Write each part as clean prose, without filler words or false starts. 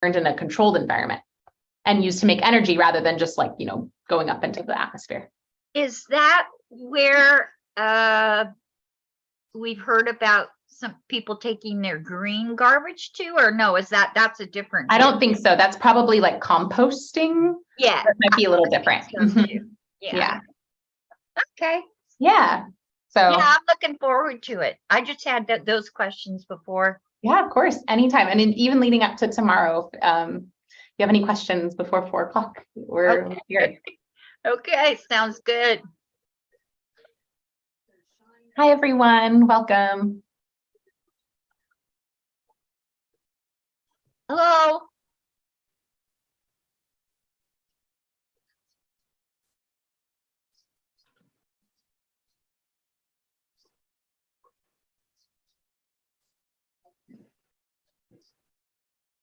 in a controlled environment and used to make energy rather than just like, going up into the atmosphere. Is that where we've heard about some people taking their green garbage to, or no, that's a different? I don't think so. That's probably like composting. Yeah. That might be a little different. So yeah. Okay. Yeah. So yeah, I'm looking forward to it. I just had those questions before. Yeah, of course, anytime. And even leading up to tomorrow, if you have any questions before 4 o'clock, we're here. Okay, sounds good. Hi, everyone. Welcome. Hello.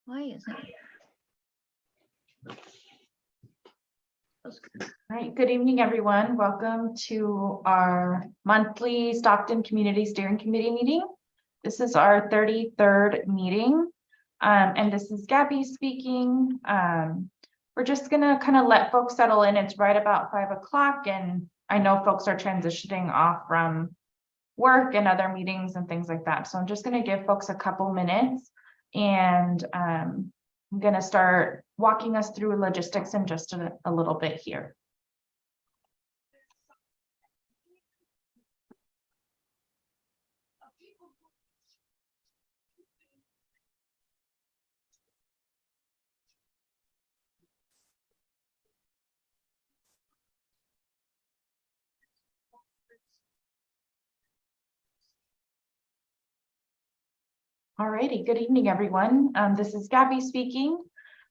Why isn't it? All right, good evening, everyone. Welcome to our monthly Stockton Community Steering Committee meeting. This is our 33rd meeting, and this is Gabby speaking. We're just gonna kind of let folks settle in. It's right about 5 o'clock, and I know folks are transitioning off from work and other meetings and things like that. So I'm just gonna give folks a couple minutes, and I'm gonna start walking us through logistics in just a little bit here. All righty, good evening, everyone. This is Gabby speaking.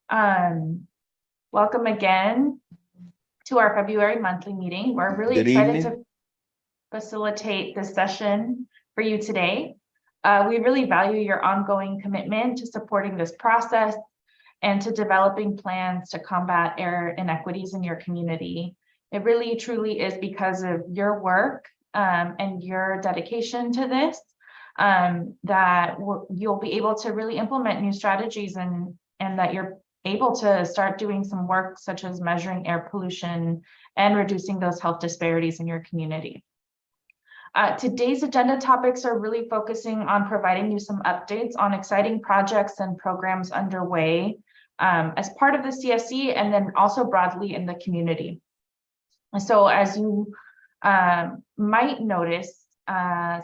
Welcome again to our February monthly meeting. We're really excited to facilitate this session for you today. We really value your ongoing commitment to supporting this process and to developing plans to combat air inequities in your community. It really truly is because of your work and your dedication to this that you'll be able to really implement new strategies and that you're able to start doing some work such as measuring air pollution and reducing those health disparities in your community. Today's agenda topics are really focusing on providing you some updates on exciting projects and programs underway as part of the CSC and then also broadly in the community. So as you might notice,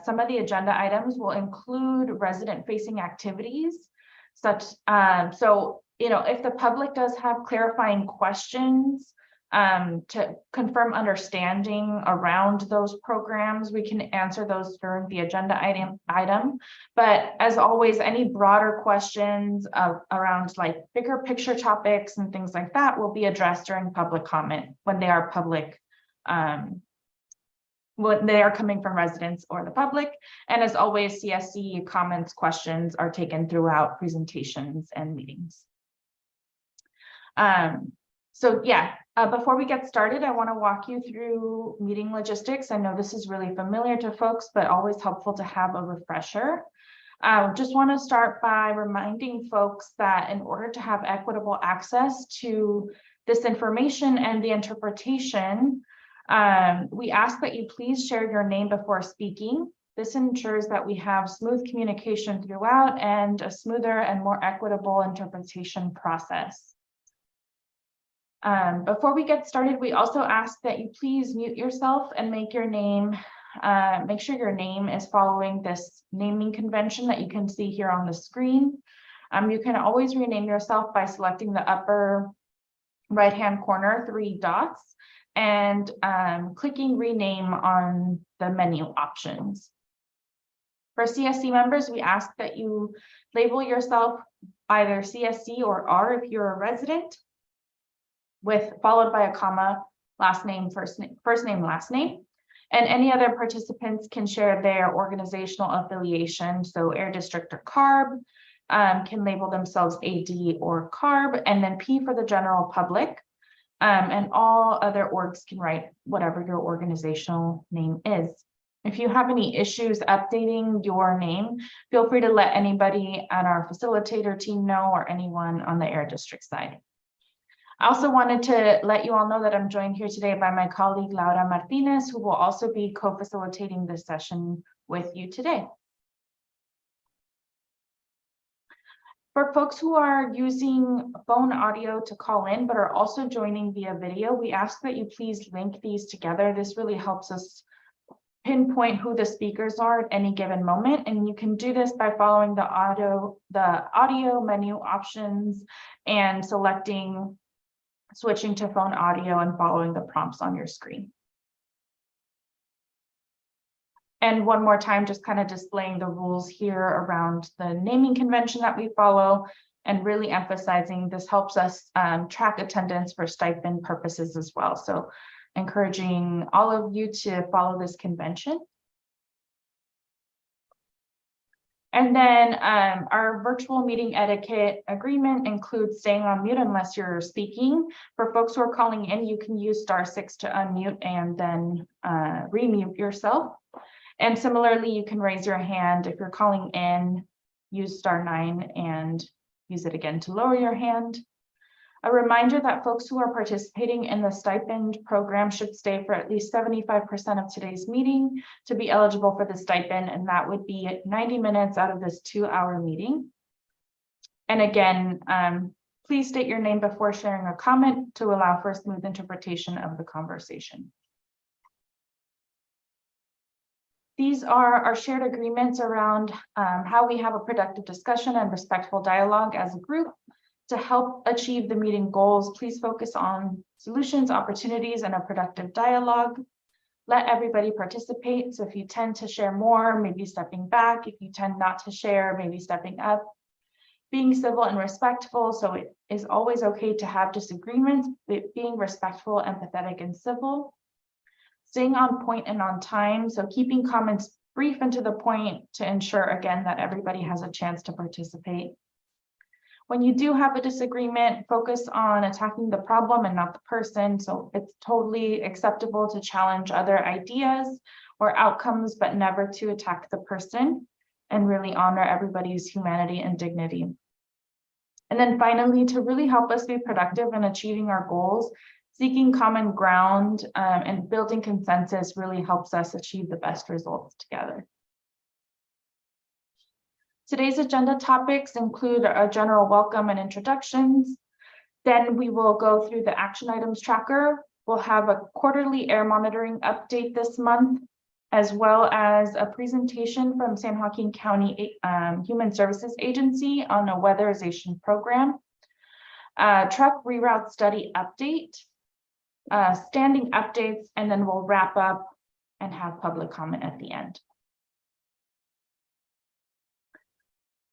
some of the agenda items will include resident-facing activities, so if the public does have clarifying questions to confirm understanding around those programs, we can answer those during the agenda item. But as always, any broader questions around like bigger picture topics and things like that will be addressed during public comment when they are public. When they are coming from residents or the public. And as always, CSC comments, questions are taken throughout presentations and meetings. Before we get started, I want to walk you through meeting logistics. I know this is really familiar to folks, but always helpful to have a refresher. Just want to start by reminding folks that in order to have equitable access to this information and the interpretation, we ask that you please share your name before speaking. This ensures that we have smooth communication throughout and a smoother and more equitable interpretation process. Before we get started, we also ask that you please mute yourself and make sure your name is following this naming convention that you can see here on the screen. You can always rename yourself by selecting the upper right-hand corner 3 dots and clicking rename on the menu options. For CSC members, we ask that you label yourself either CSC or R if you're a resident, followed by a comma, last name, first name, last name. And any other participants can share their organizational affiliation. So Air District or CARB can label themselves AD or CARB, and then P for the general public. And all other orgs can write whatever your organizational name is. If you have any issues updating your name, feel free to let anybody at our facilitator team know or anyone on the Air District side. I also wanted to let you all know that I'm joined here today by my colleague Laura Martinez, who will also be co-facilitating this session with you today. For folks who are using phone audio to call in, but are also joining via video, we ask that you please link these together. This really helps us pinpoint who the speakers are at any given moment. And you can do this by following the audio menu options and switching to phone audio and following the prompts on your screen. And one more time, just kind of displaying the rules here around the naming convention that we follow, and really emphasizing this helps us track attendance for stipend purposes as well. So encouraging all of you to follow this convention. And then our virtual meeting etiquette agreement includes staying on mute unless you're speaking. For folks who are calling in, you can use *6 to unmute and then remute yourself. And similarly, you can raise your hand if you're calling in, use *9 and use it again to lower your hand. A reminder that folks who are participating in the stipend program should stay for at least 75% of today's meeting to be eligible for the stipend, and that would be 90 minutes out of this 2-hour meeting. And again, please state your name before sharing a comment to allow for a smooth interpretation of the conversation. These are our shared agreements around how we have a productive discussion and respectful dialogue as a group. To help achieve the meeting goals, please focus on solutions, opportunities, and a productive dialogue. Let everybody participate. So if you tend to share more, maybe stepping back. If you tend not to share, maybe stepping up. Being civil and respectful. So it is always okay to have disagreements, but being respectful, empathetic, and civil. Staying on point and on time. So keeping comments brief and to the point to ensure, again, that everybody has a chance to participate. When you do have a disagreement, focus on attacking the problem and not the person. So it's totally acceptable to challenge other ideas or outcomes, but never to attack the person, and really honor everybody's humanity and dignity. And then finally, to really help us be productive in achieving our goals, seeking common ground and building consensus really helps us achieve the best results together. Today's agenda topics include a general welcome and introductions. Then we will go through the action items tracker. We'll have a quarterly air monitoring update this month, as well as a presentation from San Joaquin County Human Services Agency on a weatherization program, truck reroute study update, standing updates, and then we'll wrap up and have public comment at the end.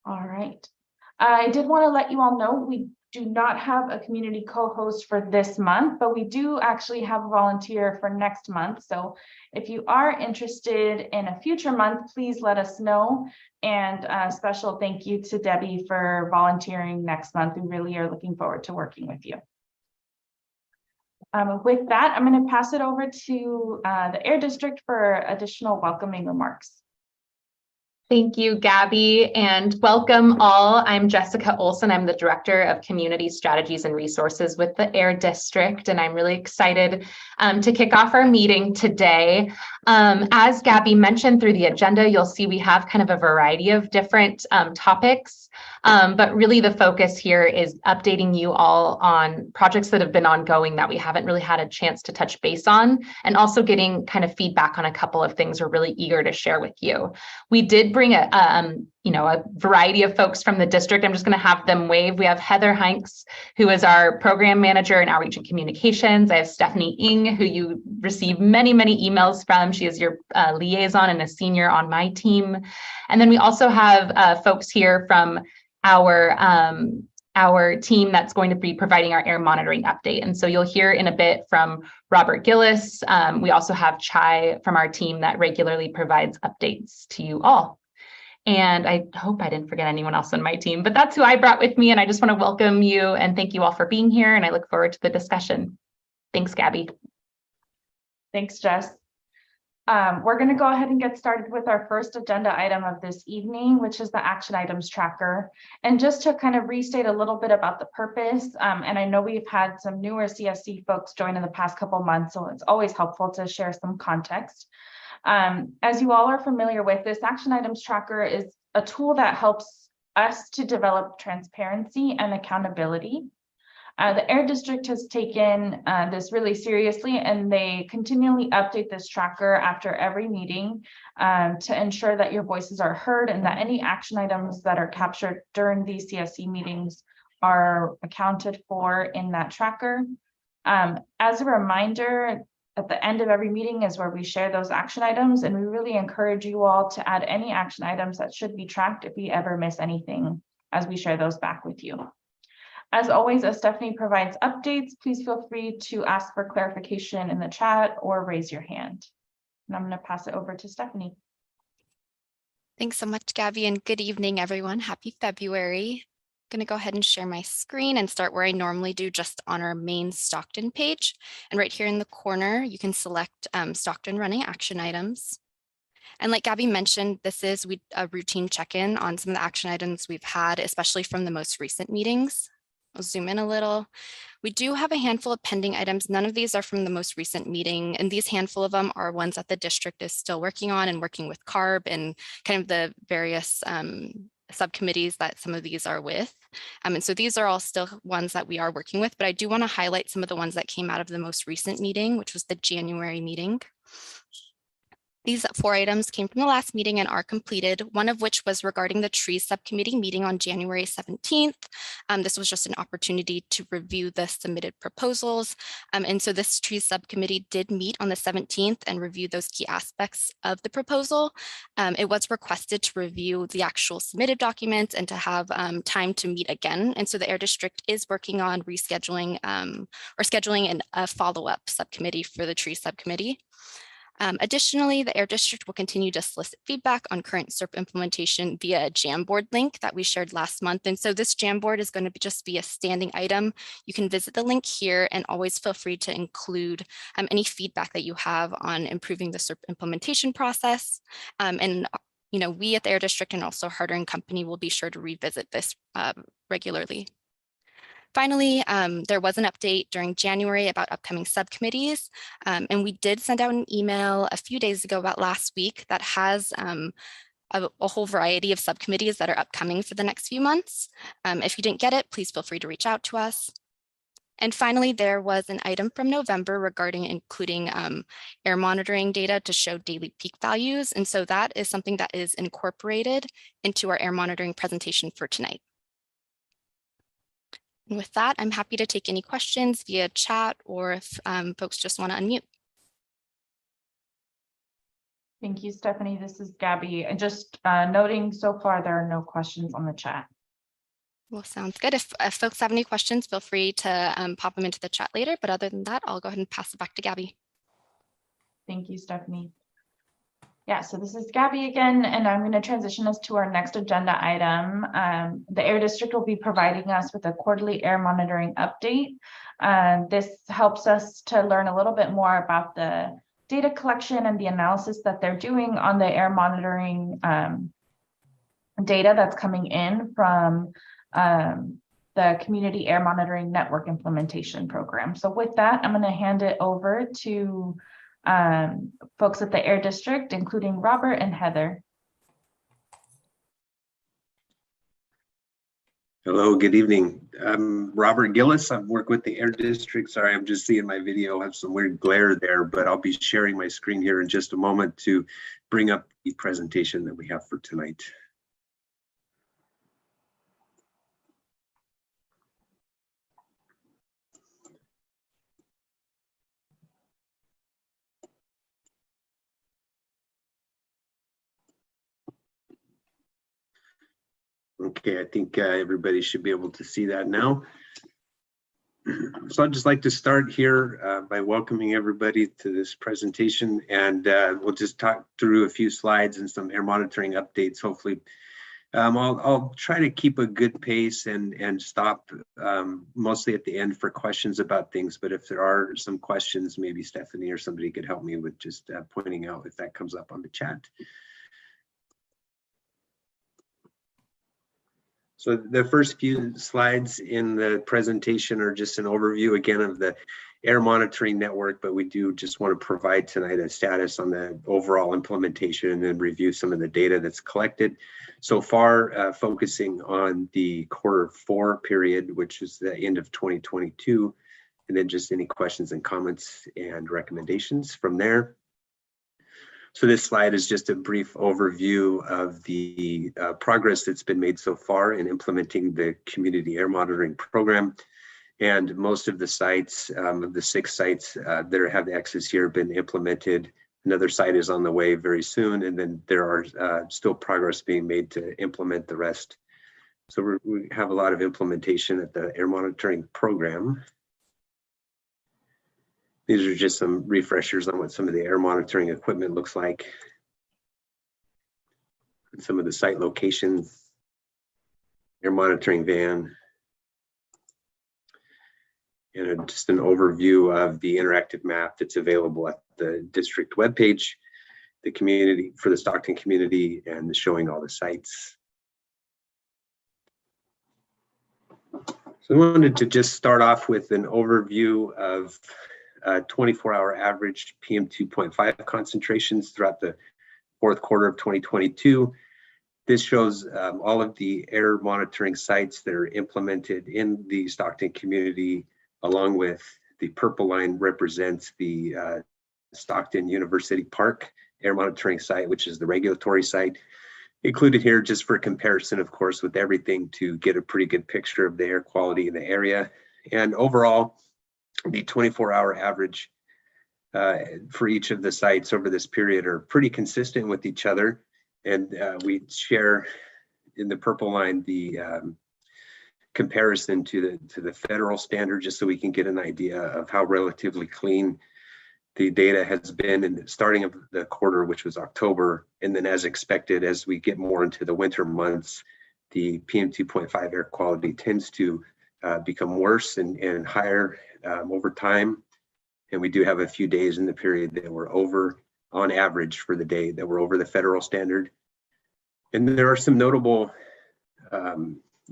All right. I did want to let you all know we do not have a community co-host for this month, but we do actually have a volunteer for next month. So if you are interested in a future month, please let us know. And a special thank you to Debbie for volunteering next month. We really are looking forward to working with you. With that, I'm going to pass it over to the Air District for additional welcoming remarks. Thank you, Gabby, and welcome all. I'm Jessica Olson. I'm the Director of Community Strategies and Resources with the Air District, and I'm really excited to kick off our meeting today. As Gabby mentioned through the agenda, you'll see we have kind of a variety of different topics, but really the focus here is updating you all on projects that have been ongoing that we haven't really had a chance to touch base on, and also getting kind of feedback on a couple of things we're really eager to share with you. We did bring a variety of folks from the district. I'm just going to have them wave. We have Heather Hanks, who is our program manager in outreach and communications. I have Stephanie Ng, who you receive many, many emails from. She is your liaison and a senior on my team. And then we also have folks here from our team that's going to be providing our air monitoring update. And so you'll hear in a bit from Robert Gillis. We also have Chai from our team that regularly provides updates to you all. And I hope I didn't forget anyone else on my team, but that's who I brought with me. And I just want to welcome you and thank you all for being here. And I look forward to the discussion. Thanks, Gabby. Thanks, Jess. We're going to go ahead and get started with our first agenda item of this evening, which is the action items tracker. And just to kind of restate a little bit about the purpose, and I know we've had some newer CSC folks join in the past couple of months, so it's always helpful to share some context. As you all are familiar with, this action items tracker is a tool that helps us to develop transparency and accountability. The Air District has taken this really seriously, and they continually update this tracker after every meeting to ensure that your voices are heard and that any action items that are captured during these CSC meetings are accounted for in that tracker. As a reminder, at the end of every meeting is where we share those action items, and we really encourage you all to add any action items that should be tracked if we ever miss anything as we share those back with you. As always, as Stephanie provides updates, please feel free to ask for clarification in the chat or raise your hand. And I'm going to pass it over to Stephanie. Thanks so much, Gabby, and good evening, everyone. Happy February. I'm going to go ahead and share my screen and start where I normally do, just on our main Stockton page. And right here in the corner, you can select Stockton running action items. And like Gabby mentioned, this is a routine check-in on some of the action items we've had, especially from the most recent meetings. I'll zoom in a little. We do have a handful of pending items. None of these are from the most recent meeting, and these handful of them are ones that the district is still working on and working with CARB and kind of the various subcommittees that some of these are with. And so these are all still ones that we are working with, but I do want to highlight some of the ones that came out of the most recent meeting, which was the January meeting. These 4 items came from the last meeting and are completed, one of which was regarding the trees subcommittee meeting on January 17th. This was just an opportunity to review the submitted proposals. And so this trees subcommittee did meet on the 17th and review those key aspects of the proposal. It was requested to review the actual submitted documents and to have time to meet again. And so the Air District is working on rescheduling or scheduling a follow-up subcommittee for the trees subcommittee. Additionally, the Air District will continue to solicit feedback on current SERP implementation via a Jamboard link that we shared last month. And so this Jamboard is going to just be a standing item. You can visit the link here and always feel free to include any feedback that you have on improving the SERP implementation process. And we at the Air District and also Harder & Company will be sure to revisit this regularly. Finally, there was an update during January about upcoming subcommittees, and we did send out an email a few days ago, about last week, that has a whole variety of subcommittees that are upcoming for the next few months. If you didn't get it, please feel free to reach out to us. And finally, there was an item from November regarding including air monitoring data to show daily peak values. And so that is something that is incorporated into our air monitoring presentation for tonight. And with that, I'm happy to take any questions via chat or if folks just want to unmute. Thank you, Stephanie. This is Gabby. And just noting so far, there are no questions on the chat. Well, sounds good. If folks have any questions, feel free to pop them into the chat later. But other than that, I'll go ahead and pass it back to Gabby. Thank you, Stephanie. Yeah, so this is Gabby again, and I'm going to transition us to our next agenda item. The Air District will be providing us with a quarterly air monitoring update. This helps us to learn a little bit more about the data collection and the analysis that they're doing on the air monitoring data that's coming in from the Community Air Monitoring Network Implementation Program. So with that, I'm going to hand it over to folks at the Air District, including Robert and Heather. Hello, good evening. I'm Robert Gillis. I work with the Air District. Sorry, I'm just seeing my video. I have some weird glare there, but I'll be sharing my screen here in just a moment to bring up the presentation that we have for tonight. Okay, I think everybody should be able to see that now. So I'd just like to start here by welcoming everybody to this presentation, and we'll just talk through a few slides and some air monitoring updates, hopefully I'll try to keep a good pace and stop mostly at the end for questions about things. But if there are some questions, maybe Stephanie or somebody could help me with just pointing out if that comes up on the chat. So the first few slides in the presentation are just an overview again of the air monitoring network, but we do just want to provide tonight a status on the overall implementation and then review some of the data that's collected so far, focusing on the Q4 period, which is the end of 2022, and then just any questions and comments and recommendations from there. So this slide is just a brief overview of the progress that's been made so far in implementing the community air monitoring program. And most of the sites, of the 6 sites that have access here, have been implemented. Another site is on the way very soon, and then there are still progress being made to implement the rest. So we have a lot of implementation at the air monitoring program. These are just some refreshers on what some of the air monitoring equipment looks like. Some of the site locations, air monitoring van, and just an overview of the interactive map that's available at the district webpage, the community for the Stockton community, and showing all the sites. So I wanted to just start off with an overview of 24-hour average PM2.5 concentrations throughout the Q4 of 2022. This shows all of the air monitoring sites that are implemented in the Stockton community, along with the purple line represents the Stockton University Park air monitoring site, which is the regulatory site. Included here just for comparison, of course, with everything to get a pretty good picture of the air quality in the area. And overall, the 24-hour average for each of the sites over this period are pretty consistent with each other. And we share in the purple line the comparison to the federal standard, just so we can get an idea of how relatively clean the data has been in the starting of the quarter, which was October. And then as expected, as we get more into the winter months, the PM2.5 air quality tends to become worse and higher over time. And we do have a few days in the period that were over, on average for the day, that were over the federal standard. And there are some notable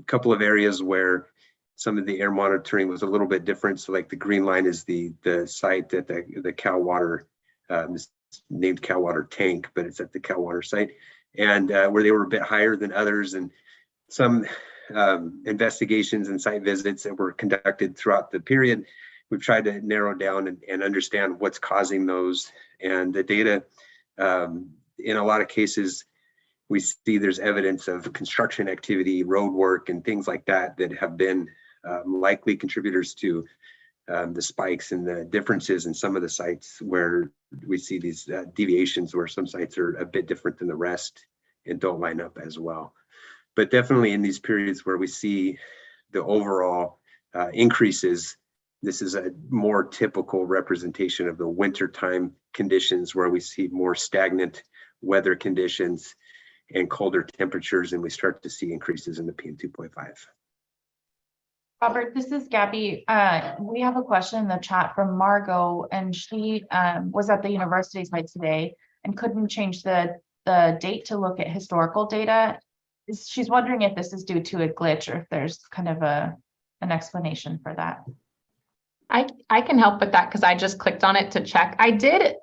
couple of areas where some of the air monitoring was a little bit different. So like the green line is the site at the Cal Water, it's named Cal Water Tank, but it's at the Cal Water site, and where they were a bit higher than others. And some investigations and site visits that were conducted throughout the period, we've tried to narrow down and understand what's causing those. And the data, in a lot of cases, we see there's evidence of construction activity, road work, and things like that that have been likely contributors to the spikes and the differences in some of the sites where we see these deviations, where some sites are a bit different than the rest and don't line up as well. But definitely in these periods where we see the overall increases, this is a more typical representation of the wintertime conditions, where we see more stagnant weather conditions and colder temperatures, and we start to see increases in the PM2.5. Robert, this is Gabby. We have a question in the chat from Margot, and she was at the university site today and couldn't change the date to look at historical data. She's wondering if this is due to a glitch or if there's kind of an explanation for that. I can help with that because I just clicked on it to check. I did.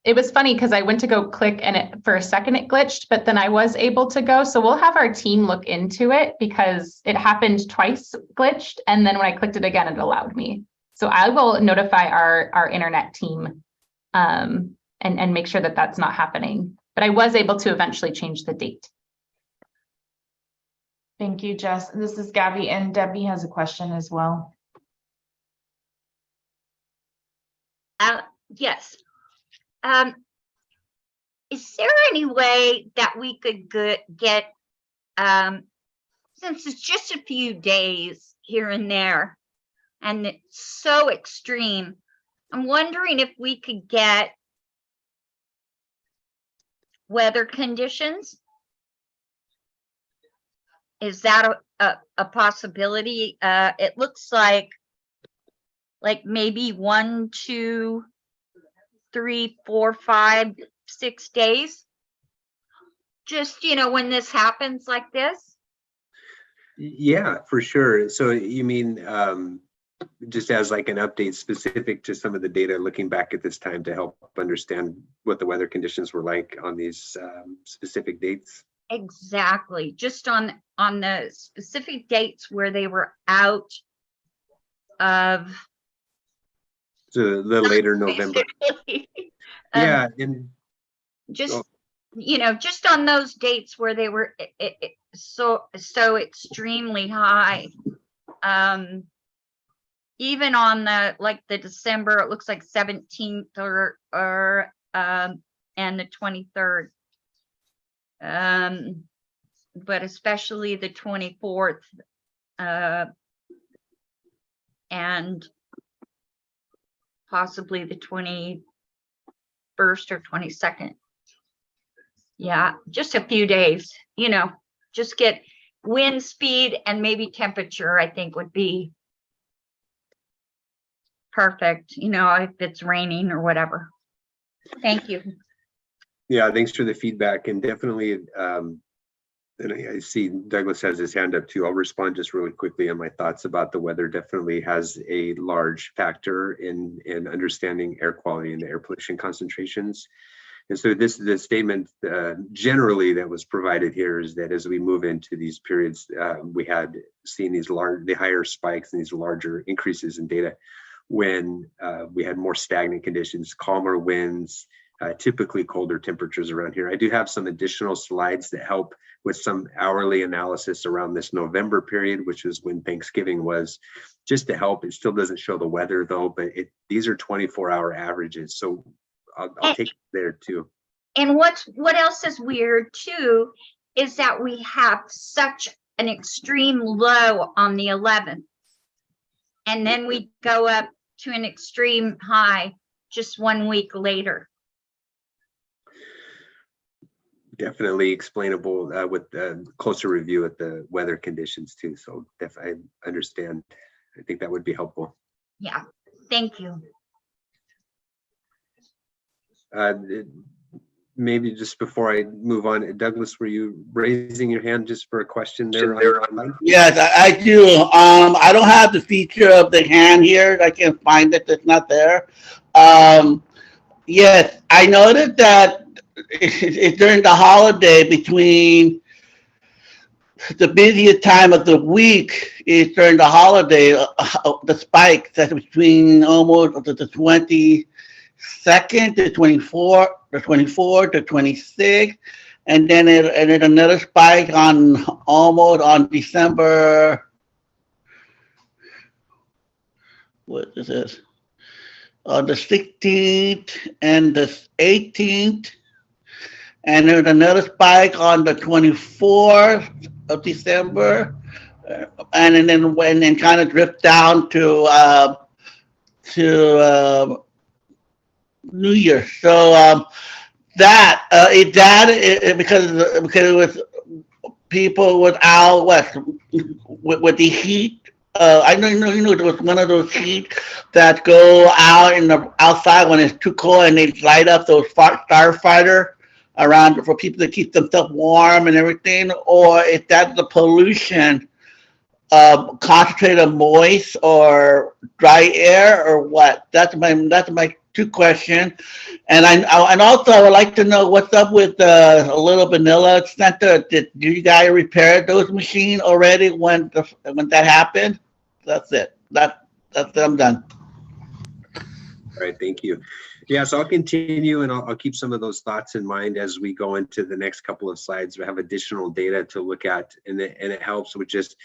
It was funny because I went to go click and for a second it glitched, but then I was able to go. So we'll have our team look into it because it happened twice glitched. And then when I clicked it again, it allowed me. So I will notify our internet team and make sure that that's not happening. But I was able to eventually change the date. Thank you, Jess. This is Gabby, and Debbie has a question as well. Yes. Is there any way that we could get, since it's just a few days here and there, and it's so extreme, I'm wondering if we could get weather conditions Is that a possibility? It looks like maybe 1, 2, 3, 4, 5, 6 days. Just, when this happens like this. Yeah, for sure. So you mean just as like an update specific to some of the data looking back at this time to help understand what the weather conditions were like on these specific dates? Exactly. Just on the specific dates where they were out of. So the later November. Yeah, and just just on those dates where they were so extremely high. Even on the December, it looks like 17th or and the 23rd. But especially the 24th and possibly the 21st or 22nd. Yeah, just a few days, just get wind speed and maybe temperature, I think would be perfect, if it's raining or whatever. Thank you. Yeah, thanks for the feedback, and definitely, and I see Douglas has his hand up too. I'll respond just really quickly on my thoughts about the weather. Definitely has a large factor in understanding air quality and the air pollution concentrations. And so the statement generally that was provided here is that as we move into these periods, we had seen the higher spikes and these larger increases in data when we had more stagnant conditions, calmer winds, typically colder temperatures around here. I do have some additional slides that help with some hourly analysis around this November period, which is when Thanksgiving was, just to help. It still doesn't show the weather though, but these are 24-hour averages. So I'll take it there too. And what else is weird too is that we have such an extreme low on the 11th, and then we go up to an extreme high just 1 week later. Definitely explainable with a closer review at the weather conditions too. So I understand. I think that would be helpful. Yeah, thank you. Maybe just before I move on, Douglas, were you raising your hand just for a question there? Yes, I do. I don't have the feature of the hand here. I can't find it. It's not there. Yes, I noted that it's during the holiday between the busiest time of the week is during the holiday, the spike that's between almost the 22nd to 24th, the 24th to 26th, and then another spike on almost on December. What is this? On the 16th and the 18th, and there's another spike on the 24th of December, and then kind of drift down to New Year. So because it was people without with the heat. I know there was one of those heat that go out in the outside when it's too cold and they light up those starfighter around for people to keep themselves warm and everything, or if that's the pollution, concentrated moist or dry air, or what? That's my two questions. And also I would like to know what's up with a Little Vanilla Center. Did you guys repair those machines already when that happened? That's it. That's it. I'm done. All right, thank you. Yeah, so I'll continue and I'll keep some of those thoughts in mind as we go into the next couple of slides. We have additional data to look at, and it helps with just,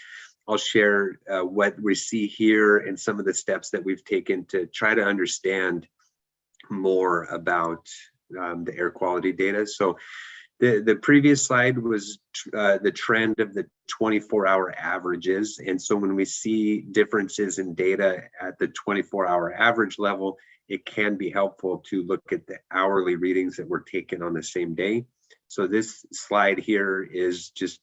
I'll share what we see here and some of the steps that we've taken to try to understand more about the air quality data. So the previous slide was the trend of the 24-hour averages. And so when we see differences in data at the 24-hour average level, it can be helpful to look at the hourly readings that were taken on the same day. So this slide here is just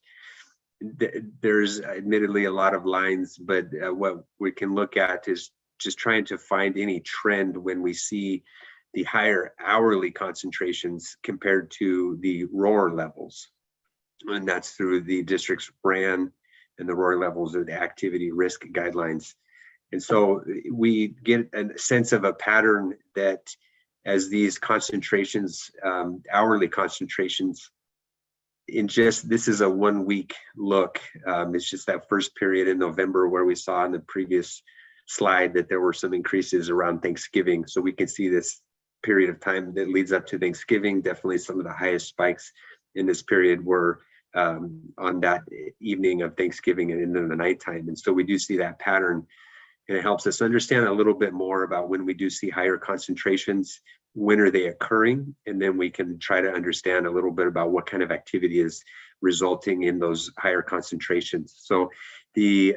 there's admittedly a lot of lines, but what we can look at is just trying to find any trend when we see the higher hourly concentrations compared to the ROAR levels. And that's through the district's RAN and the ROAR levels of the activity risk guidelines. And so we get a sense of a pattern that as these concentrations, hourly concentrations, this is a 1 week look. It's just that first period in November where we saw in the previous slide that there were some increases around Thanksgiving. So we can see this period of time that leads up to Thanksgiving. Definitely some of the highest spikes in this period were on that evening of Thanksgiving and into the nighttime. And so we do see that pattern, and it helps us understand a little bit more about when we do see higher concentrations, when are they occurring, and then we can try to understand a little bit about what kind of activity is resulting in those higher concentrations. So the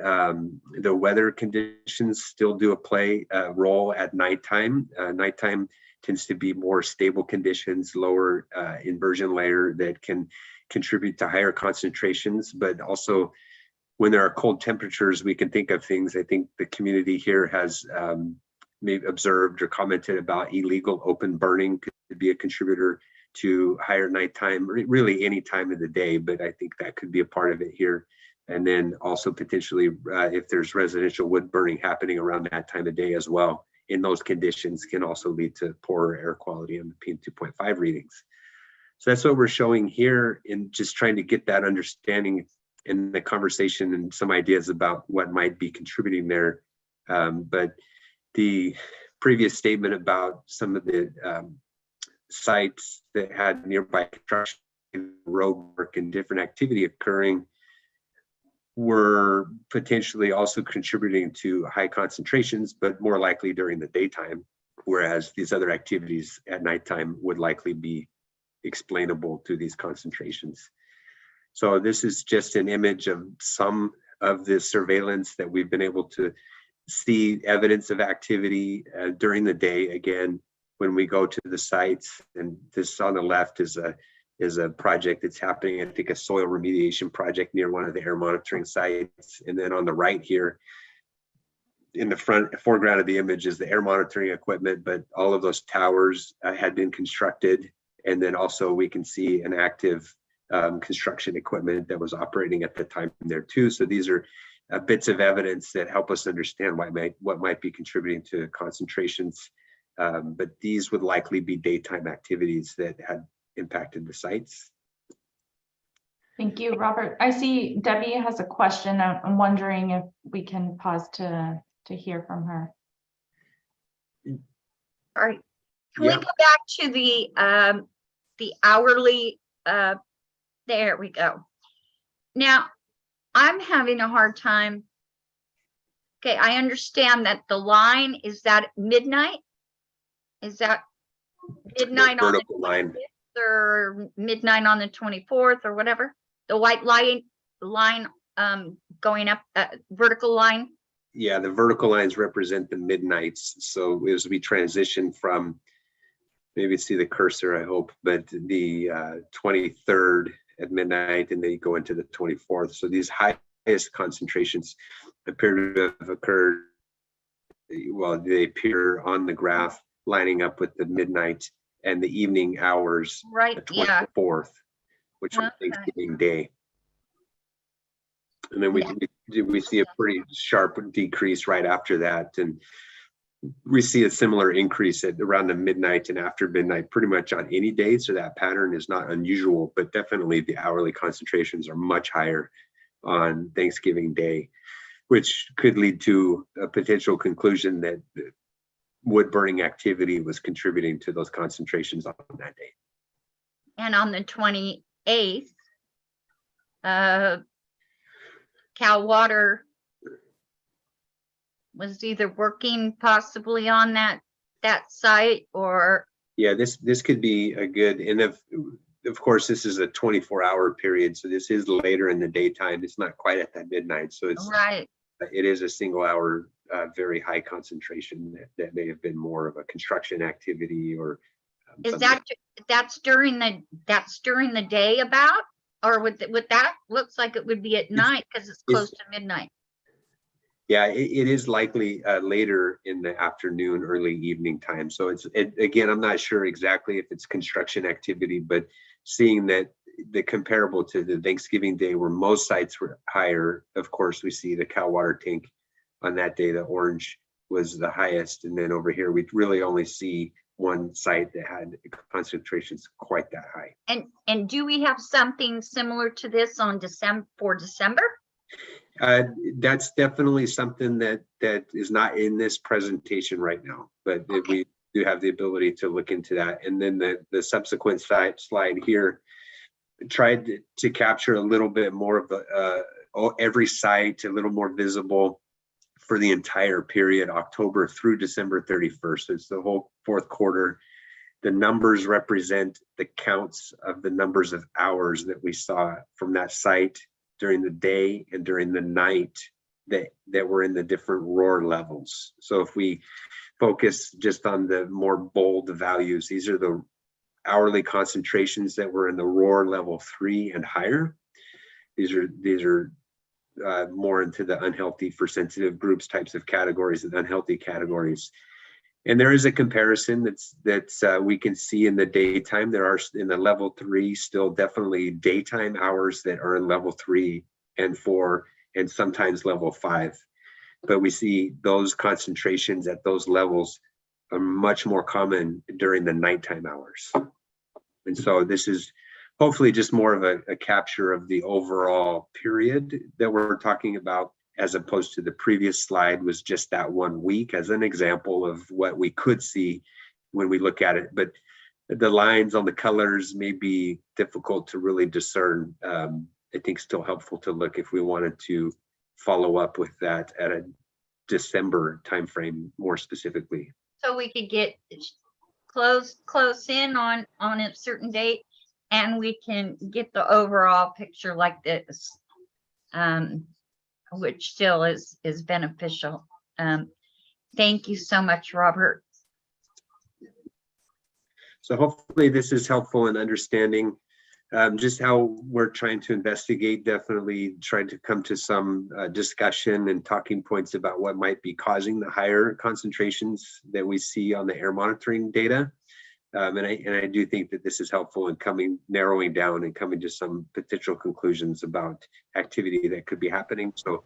weather conditions still do play a role at nighttime. Nighttime tends to be more stable conditions, lower inversion layer that can contribute to higher concentrations, but also when there are cold temperatures, we can think of things. I think the community here has maybe observed or commented about illegal open burning could be a contributor to higher nighttime, really any time of the day, but I think that could be a part of it here. And then also potentially if there's residential wood burning happening around that time of day as well, in those conditions can also lead to poorer air quality on the PM2.5 readings. So that's what we're showing here, in just trying to get that understanding in the conversation and some ideas about what might be contributing there. But the previous statement about some of the sites that had nearby construction, road work, and different activity occurring were potentially also contributing to high concentrations, but more likely during the daytime, whereas these other activities at nighttime would likely be explainable to these concentrations. So this is just an image of some of the surveillance that we've been able to see evidence of activity during the day. Again, when we go to the sites, and this on the left is a project that's happening, I think a soil remediation project near one of the air monitoring sites. And then on the right here, in the foreground of the image is the air monitoring equipment, but all of those towers had been constructed. And then also we can see an active construction equipment that was operating at the time there too. So these are bits of evidence that help us understand what might be contributing to concentrations. But these would likely be daytime activities that had impacted the sites. Thank you, Robert. I see Debbie has a question. I'm wondering if we can pause to hear from her. All right. Can we go back to the hourly? There we go. Now, I'm having a hard time. Okay, I understand that the line is that midnight. Is that midnight on the 25th or midnight on the 24th or whatever? The white line going up, vertical line. Yeah, the vertical lines represent the midnights. So as we transition from, maybe see the cursor, I hope, but the 23rd at midnight, and then you go into the 24th. So these highest concentrations appear to have occurred, well, they appear on the graph lining up with the midnight and the evening hours, right? The 24th, which is Thanksgiving Day. And then we see a pretty sharp decrease right after that. And we see a similar increase at around the midnight and after midnight, pretty much on any day. So that pattern is not unusual, but definitely the hourly concentrations are much higher on Thanksgiving Day, which could lead to a potential conclusion that wood burning activity was contributing to those concentrations on that day. And on the 28th, Cal Water was either working possibly on that site, or this could be a good, and of course this is a 24-hour period, so this is later in the daytime. It's not quite at that midnight, so it's right. It is a single hour very high concentration that may have been more of a construction activity, or is that's during the day about? or would that looks like it would be at night because it's close to midnight. Yeah, it is likely later in the afternoon, early evening time. So again, I'm not sure exactly if it's construction activity, but seeing that the comparable to the Thanksgiving Day where most sites were higher, of course, we see the Cal water tank on that day, the orange was the highest. And then over here, we really only see one site that had concentrations quite that high. And do we have something similar to this on December? That's definitely something that is not in this presentation right now, but we do have the ability to look into that. And then the subsequent slide here tried to capture a little bit more of the every site, a little more visible for the entire period, October through December 31st. It's the whole fourth quarter. The numbers represent the counts of the numbers of hours that we saw from that site during the day and during the night that were in the different roar levels. So if we focus just on the more bold values, these are the hourly concentrations that were in the roar level 3 and higher. These are more into the unhealthy for sensitive groups types of categories and unhealthy categories. And there is a comparison that's we can see in the daytime. There are in the level 3 still definitely daytime hours that are in level 3 and 4 and sometimes level 5. But we see those concentrations at those levels are much more common during the nighttime hours. And so this is hopefully just more of a capture of the overall period that we're talking about, as opposed to the previous slide was just that 1 week as an example of what we could see when we look at it. But the lines on the colors may be difficult to really discern. I think still helpful to look if we wanted to follow up with that at a December timeframe more specifically. So we could get close in on a certain date, and we can get the overall picture like this, which still is beneficial. Thank you so much, Robert. So hopefully this is helpful in understanding just how we're trying to investigate, definitely trying to come to some discussion and talking points about what might be causing the higher concentrations that we see on the air monitoring data. And I do think that this is helpful in narrowing down and coming to some potential conclusions about activity that could be happening. So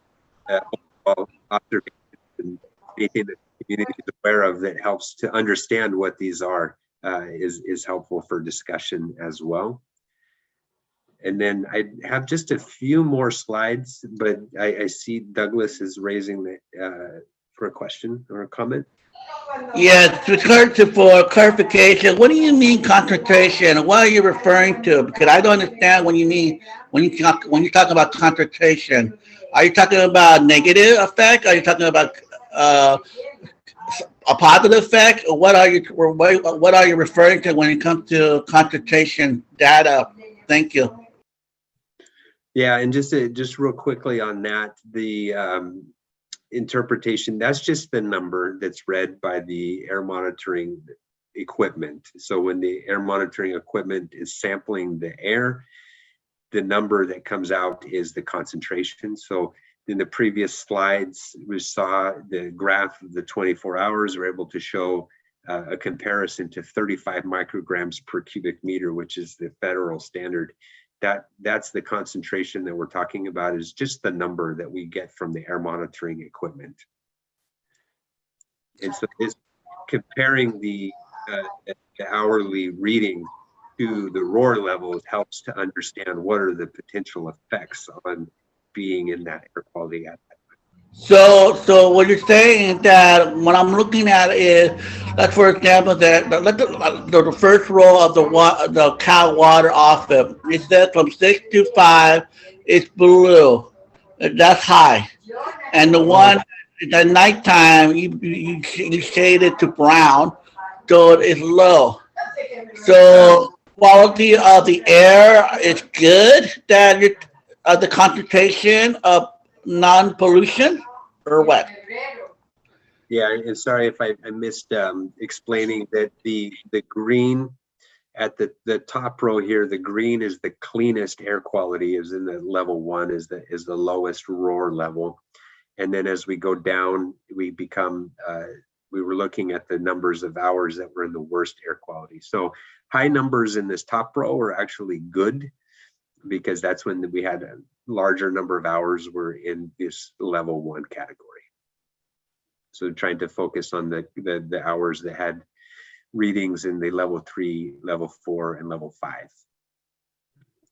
observation and anything that the community is aware of that helps to understand what these are is helpful for discussion as well. And then I have just a few more slides, but I see Douglas is raising for a question or a comment. Yeah, for clarification, what do you mean concentration? What are you referring to? Because I don't understand when you talk about concentration. Are you talking about negative effect? Are you talking about a positive effect? Or what are you referring to when it comes to concentration data? Thank you. Yeah, and just real quickly on that, the interpretation, that's just the number that's read by the air monitoring equipment. So when the air monitoring equipment is sampling the air, the number that comes out is the concentration. So in the previous slides, we saw the graph of the 24 hours. We're able to show a comparison to 35 micrograms per cubic meter, which is the federal standard. That's the concentration that we're talking about, is just the number that we get from the air monitoring equipment. And so it's comparing the hourly reading to the roar levels helps to understand what are the potential effects on being in that air quality at that time. So what you're saying is that what I'm looking at is, like for example, the first row of the Cal water offset. It says from 6 to 5, it's blue. That's high, and the one at nighttime you shaded to brown, so it's low. So quality of the air is good. That the concentration of non-pollution, or what? Yeah, and sorry if I missed explaining that the green at the top row here, the green is the cleanest air quality, is in the level 1, is the lowest roar level. And then as we go down, we were looking at the numbers of hours that were in the worst air quality. So high numbers in this top row are actually good, because that's when we had a larger number of hours were in this level 1 category. So trying to focus on the hours that had readings in the level 3, level 4, and level 5.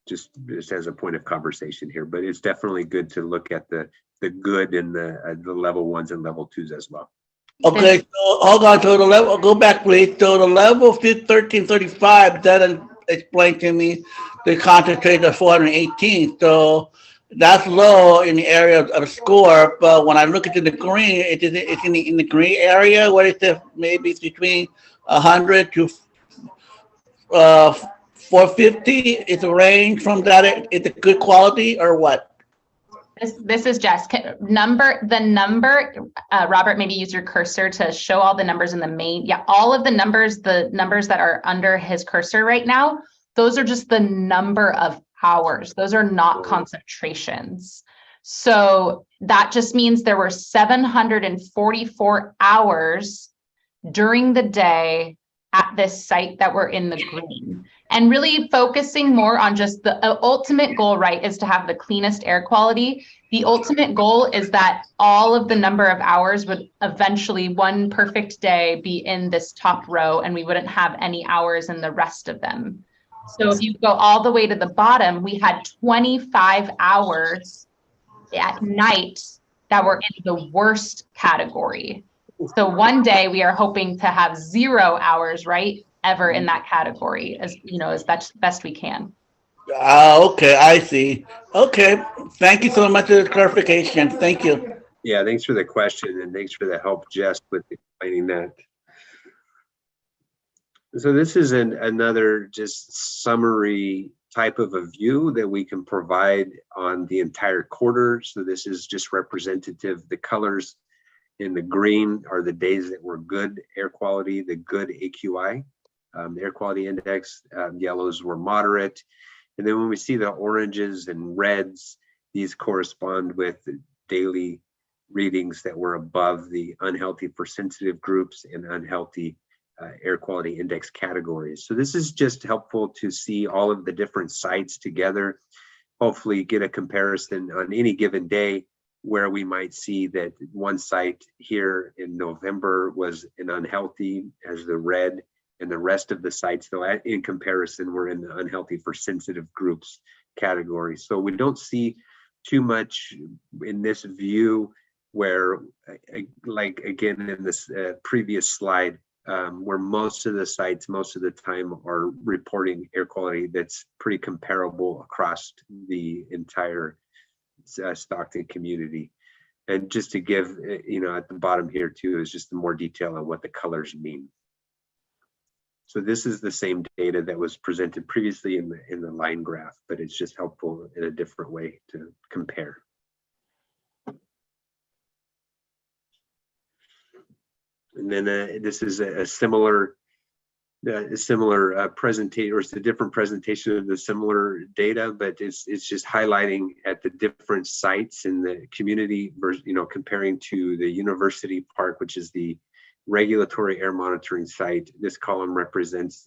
Just as a point of conversation here, but it's definitely good to look at the good in the level 1s and level 2s as well. Okay, so hold on. So the level, go back, please. So the level 1335 doesn't explain to me the concentration of 418. So that's low in the area of the score. But when I look into the green, it's in the green area. What is it? Maybe it's between 100 to 450. Is the range from that? Is it good quality or what? This is Jess. Robert, maybe use your cursor to show all the numbers in the main. Yeah, all of the numbers that are under his cursor right now, those are just the number of hours. Those are not concentrations. So that just means there were 744 hours during the day at this site that were in the green. And really focusing more on just the ultimate goal, right, is to have the cleanest air quality. The ultimate goal is that all of the number of hours would eventually, one perfect day, be in this top row, and we wouldn't have any hours in the rest of them. So if you go all the way to the bottom, we had 25 hours at night that were in the worst category. So one day we are hoping to have 0 hours, right, ever in that category, as best we can. Okay, I see. Okay, thank you so much for the clarification. Thank you. Yeah, thanks for the question, and thanks for the help, Jess, with explaining that. So this is another just summary type of a view that we can provide on the entire quarter. So this is just representative. The colors in the green are the days that were good air quality, the good AQI, the air quality index. Yellows were moderate. And then when we see the oranges and reds, these correspond with daily readings that were above the unhealthy for sensitive groups and unhealthy air quality index categories. So this is just helpful to see all of the different sites together, hopefully get a comparison on any given day where we might see that one site here in November was an unhealthy as the red, and the rest of the sites, though, in comparison, were in the unhealthy for sensitive groups category. So we don't see too much in this view where, like again in this previous slide, where most of the sites, most of the time, are reporting air quality that's pretty comparable across the entire Stockton community. And just to give, at the bottom here too, is just more detail on what the colors mean. So this is the same data that was presented previously in the line graph, but it's just helpful in a different way to compare. And then this is a similar presentation, or it's a different presentation of the similar data, but it's just highlighting at the different sites in the community, comparing to the University Park, which is the regulatory air monitoring site. This column represents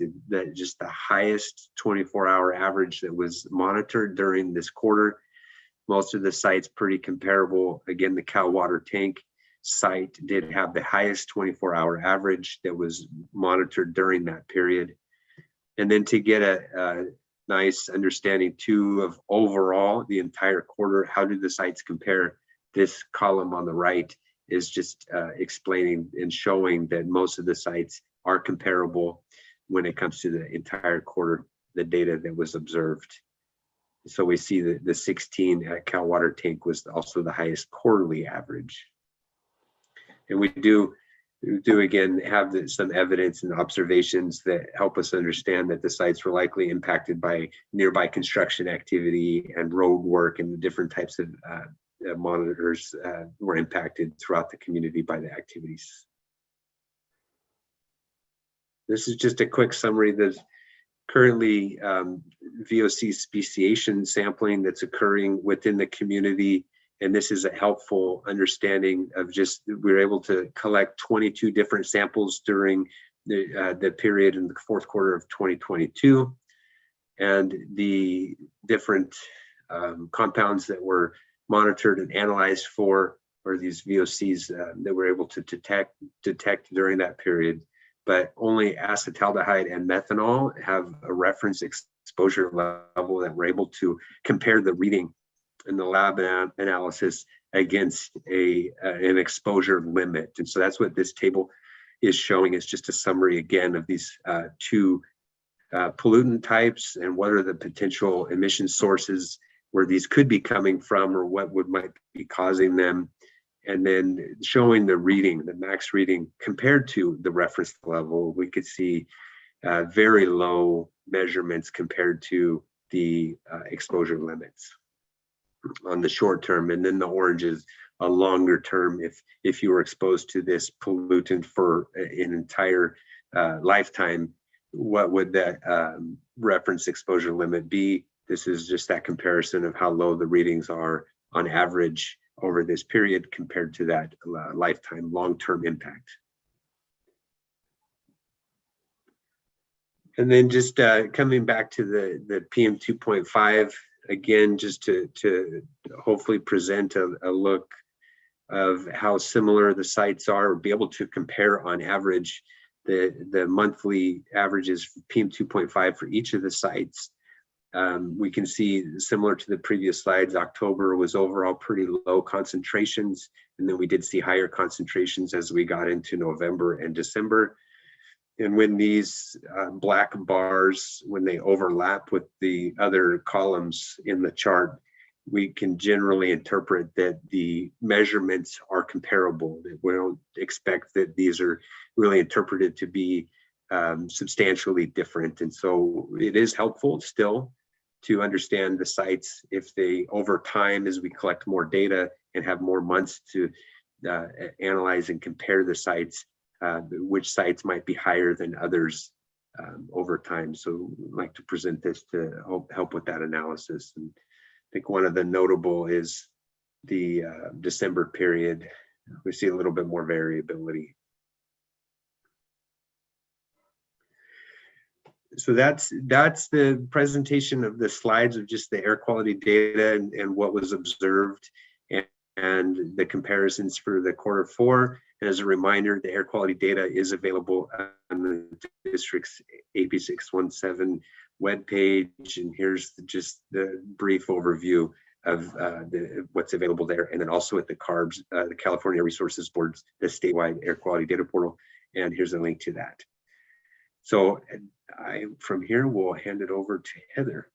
just the highest 24-hour average that was monitored during this quarter. Most of the sites pretty comparable. Again, the Cal Water Tank site did have the highest 24-hour average that was monitored during that period. And then to get a nice understanding too of overall the entire quarter, how do the sites compare? This column on the right is just explaining and showing that most of the sites are comparable when it comes to the entire quarter, the data that was observed. So we see that the 16 at Cal Water Tank was also the highest quarterly average. And we do again have some evidence and observations that help us understand that the sites were likely impacted by nearby construction activity and road work, and the different types of monitors were impacted throughout the community by the activities. This is just a quick summary. The currently VOC speciation sampling that's occurring within the community. And this is a helpful understanding of just, we were able to collect 22 different samples during the period in the fourth quarter of 2022. And the different compounds that were monitored and analyzed for these VOCs that we're able to detect during that period. But only acetaldehyde and methanol have a reference exposure level that we're able to compare the reading in the lab analysis against an exposure limit. And so that's what this table is showing. Is just a summary again of these two pollutant types and what are the potential emission sources where these could be coming from, or what might be causing them. And then showing the reading, the max reading compared to the reference level. We could see very low measurements compared to the exposure limits on the short term. And then the orange is a longer term. If you were exposed to this pollutant for an entire lifetime, what would that reference exposure limit be? This is just that comparison of how low the readings are on average over this period compared to that lifetime long-term impact. And then just coming back to the PM 2.5, again, just to hopefully present a look of how similar the sites are, or be able to compare on average the monthly averages for PM 2.5 for each of the sites. We can see, similar to the previous slides, October was overall pretty low concentrations, and then we did see higher concentrations as we got into November and December. And when these black bars, when they overlap with the other columns in the chart, we can generally interpret that the measurements are comparable. That we don't expect that these are really interpreted to be substantially different. And so it is helpful still to understand the sites if they, over time, as we collect more data and have more months to analyze and compare the sites, which sites might be higher than others over time. So I'd like to present this to help with that analysis. And I think one of the notable is the December period. We see a little bit more variability. So that's the presentation of the slides of just the air quality data and what was observed, and the comparisons for the quarter four. And as a reminder, the air quality data is available on the district's AB617 webpage. And here's just the brief overview of what's available there. And then also at the CARBS, the California Resources Board's, the statewide air quality data portal. And here's a link to that. So from here, we'll hand it over to Heather.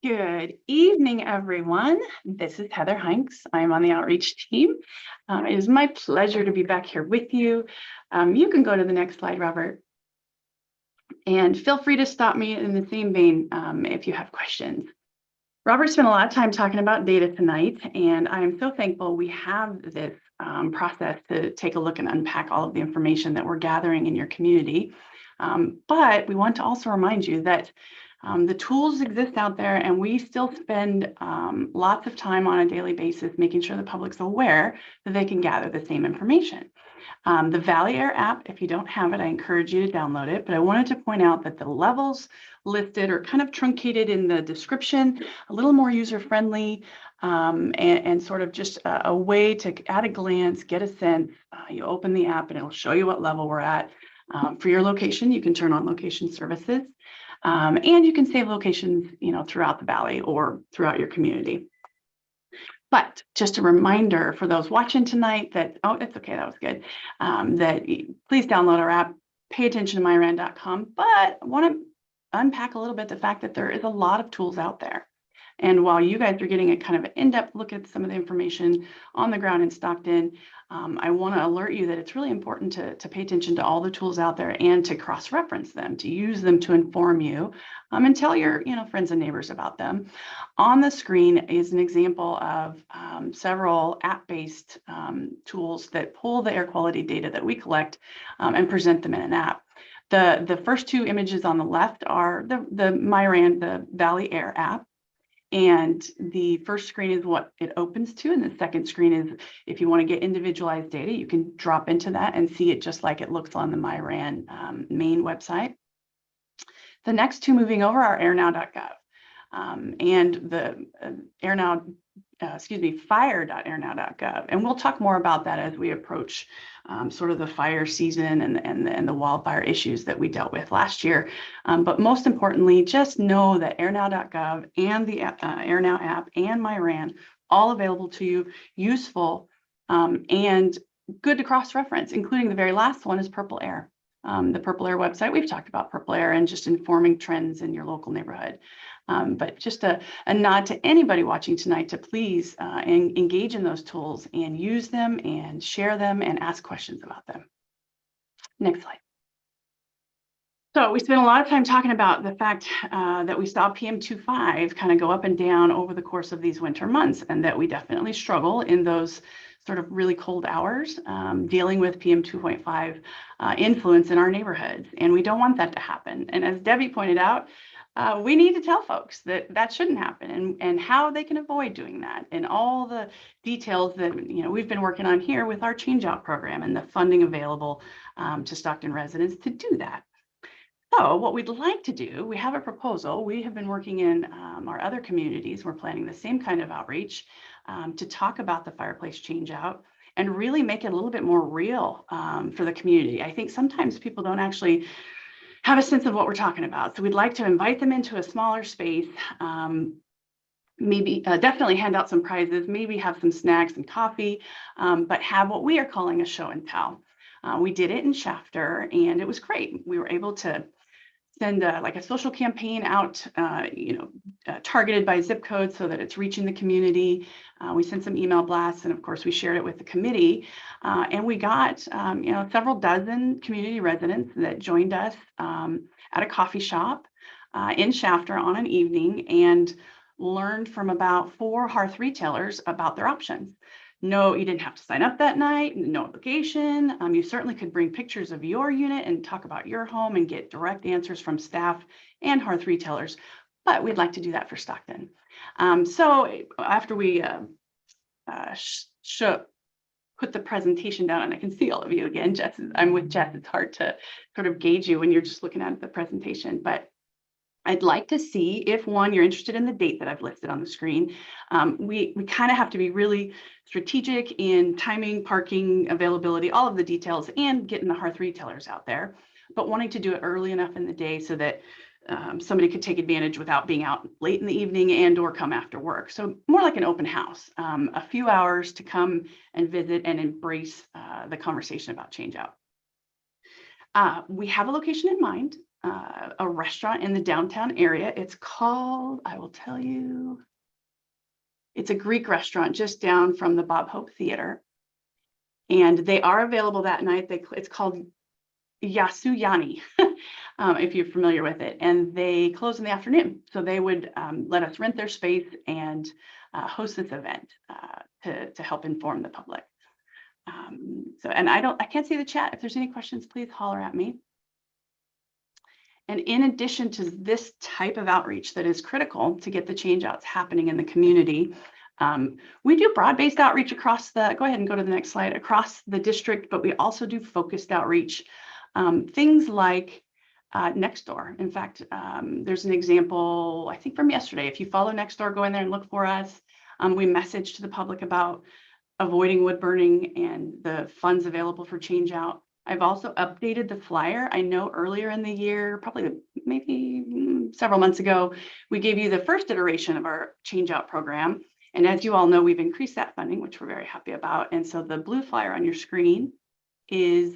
Good evening, everyone. This is Heather Hanks. I'm on the outreach team. It is my pleasure to be back here with you. You can go to the next slide, Robert. And feel free to stop me in the same vein if you have questions. Robert spent a lot of time talking about data tonight, and I'm so thankful we have this process to take a look and unpack all of the information that we're gathering in your community. But we want to also remind you that the tools exist out there, and we still spend lots of time on a daily basis making sure the public's aware that they can gather the same information. The Valley Air app, if you don't have it, I encourage you to download it. But I wanted to point out that the levels listed are kind of truncated in the description, a little more user-friendly, and sort of just a way to, at a glance, get a sense. You open the app and it'll show you what level we're at. For your location, you can turn on location services. And you can save locations, throughout the valley or throughout your community. But just a reminder for those watching tonight that, oh, it's okay, that was good, that please download our app, pay attention to myran.com. But I want to unpack a little bit the fact that there is a lot of tools out there. And while you guys are getting a kind of an in-depth look at some of the information on the ground in Stockton, I want to alert you that it's really important to pay attention to all the tools out there and to cross-reference them, to use them to inform you, and tell your friends and neighbors about them. On the screen is an example of several app-based tools that pull the air quality data that we collect and present them in an app. The first two images on the left are the Myran, the Valley Air app. And the first screen is what it opens to. And the second screen is if you want to get individualized data, you can drop into that and see it just like it looks on the Myran main website. The next two moving over are airnow.gov and the fire.airnow.gov. And we'll talk more about that as we approach sort of the fire season and the wildfire issues that we dealt with last year. But most importantly, just know that airnow.gov and the AirNow app and Myran, all available to you, useful and good to cross-reference, including the very last one is Purple Air. The Purple Air website, we've talked about Purple Air and just informing trends in your local neighborhood. But just a nod to anybody watching tonight to please engage in those tools and use them and share them and ask questions about them. Next slide. So we spent a lot of time talking about the fact that we saw PM2.5 kind of go up and down over the course of these winter months, and that we definitely struggle in those sort of really cold hours dealing with PM2.5 influence in our neighborhoods. And we don't want that to happen. And as Debbie pointed out, we need to tell folks that that shouldn't happen and how they can avoid doing that, and all the details that we've been working on here with our change out program and the funding available to Stockton residents to do that. So what we'd like to do, we have a proposal. We have been working in our other communities. We're planning the same kind of outreach to talk about the fireplace change out and really make it a little bit more real for the community. I think sometimes people don't actually have a sense of what we're talking about. So we'd like to invite them into a smaller space, maybe definitely hand out some prizes, maybe have some snacks and coffee, but have what we are calling a show and tell. We did it in Shafter and it was great. We were able to send like a social campaign out, targeted by zip code so that it's reaching the community. We sent some email blasts, and of course we shared it with the committee. And we got, several dozen community residents that joined us at a coffee shop in Shafter on an evening and learned from about 4 hearth retailers about their options. No, you didn't have to sign up that night, no obligation. You certainly could bring pictures of your unit and talk about your home and get direct answers from staff and hearth retailers. But we'd like to do that for Stockton. So after we put the presentation down, and I can see all of you again, Jess, I'm with Jess. It's hard to sort of gauge you when you're just looking at the presentation, but I'd like to see if, one, you're interested in the date that I've listed on the screen. We kind of have to be really strategic in timing, parking, availability, all of the details, and getting the hearth retailers out there, but wanting to do it early enough in the day so that somebody could take advantage without being out late in the evening and or come after work. So more like an open house, a few hours to come and visit and embrace the conversation about change out. We have a location in mind. A restaurant in the downtown area. It's called, I will tell you, it's a Greek restaurant just down from the Bob Hope Theater. And they are available that night. It's called Yasuyani, if you're familiar with it. And they close in the afternoon. So they would let us rent their space and host this event to help inform the public. And I can't see the chat. If there's any questions, please holler at me. And in addition to this type of outreach that is critical to get the change outs happening in the community, we do broad-based outreach across go ahead and go to the next slide, across the district, but we also do focused outreach. Things like Nextdoor. In fact, there's an example, I think from yesterday. If you follow Nextdoor, go in there and look for us. We message to the public about avoiding wood burning and the funds available for change out. I've also updated the flyer. I know earlier in the year, probably maybe several months ago, we gave you the first iteration of our change out program. And as you all know, we've increased that funding, which we're very happy about. And so the blue flyer on your screen is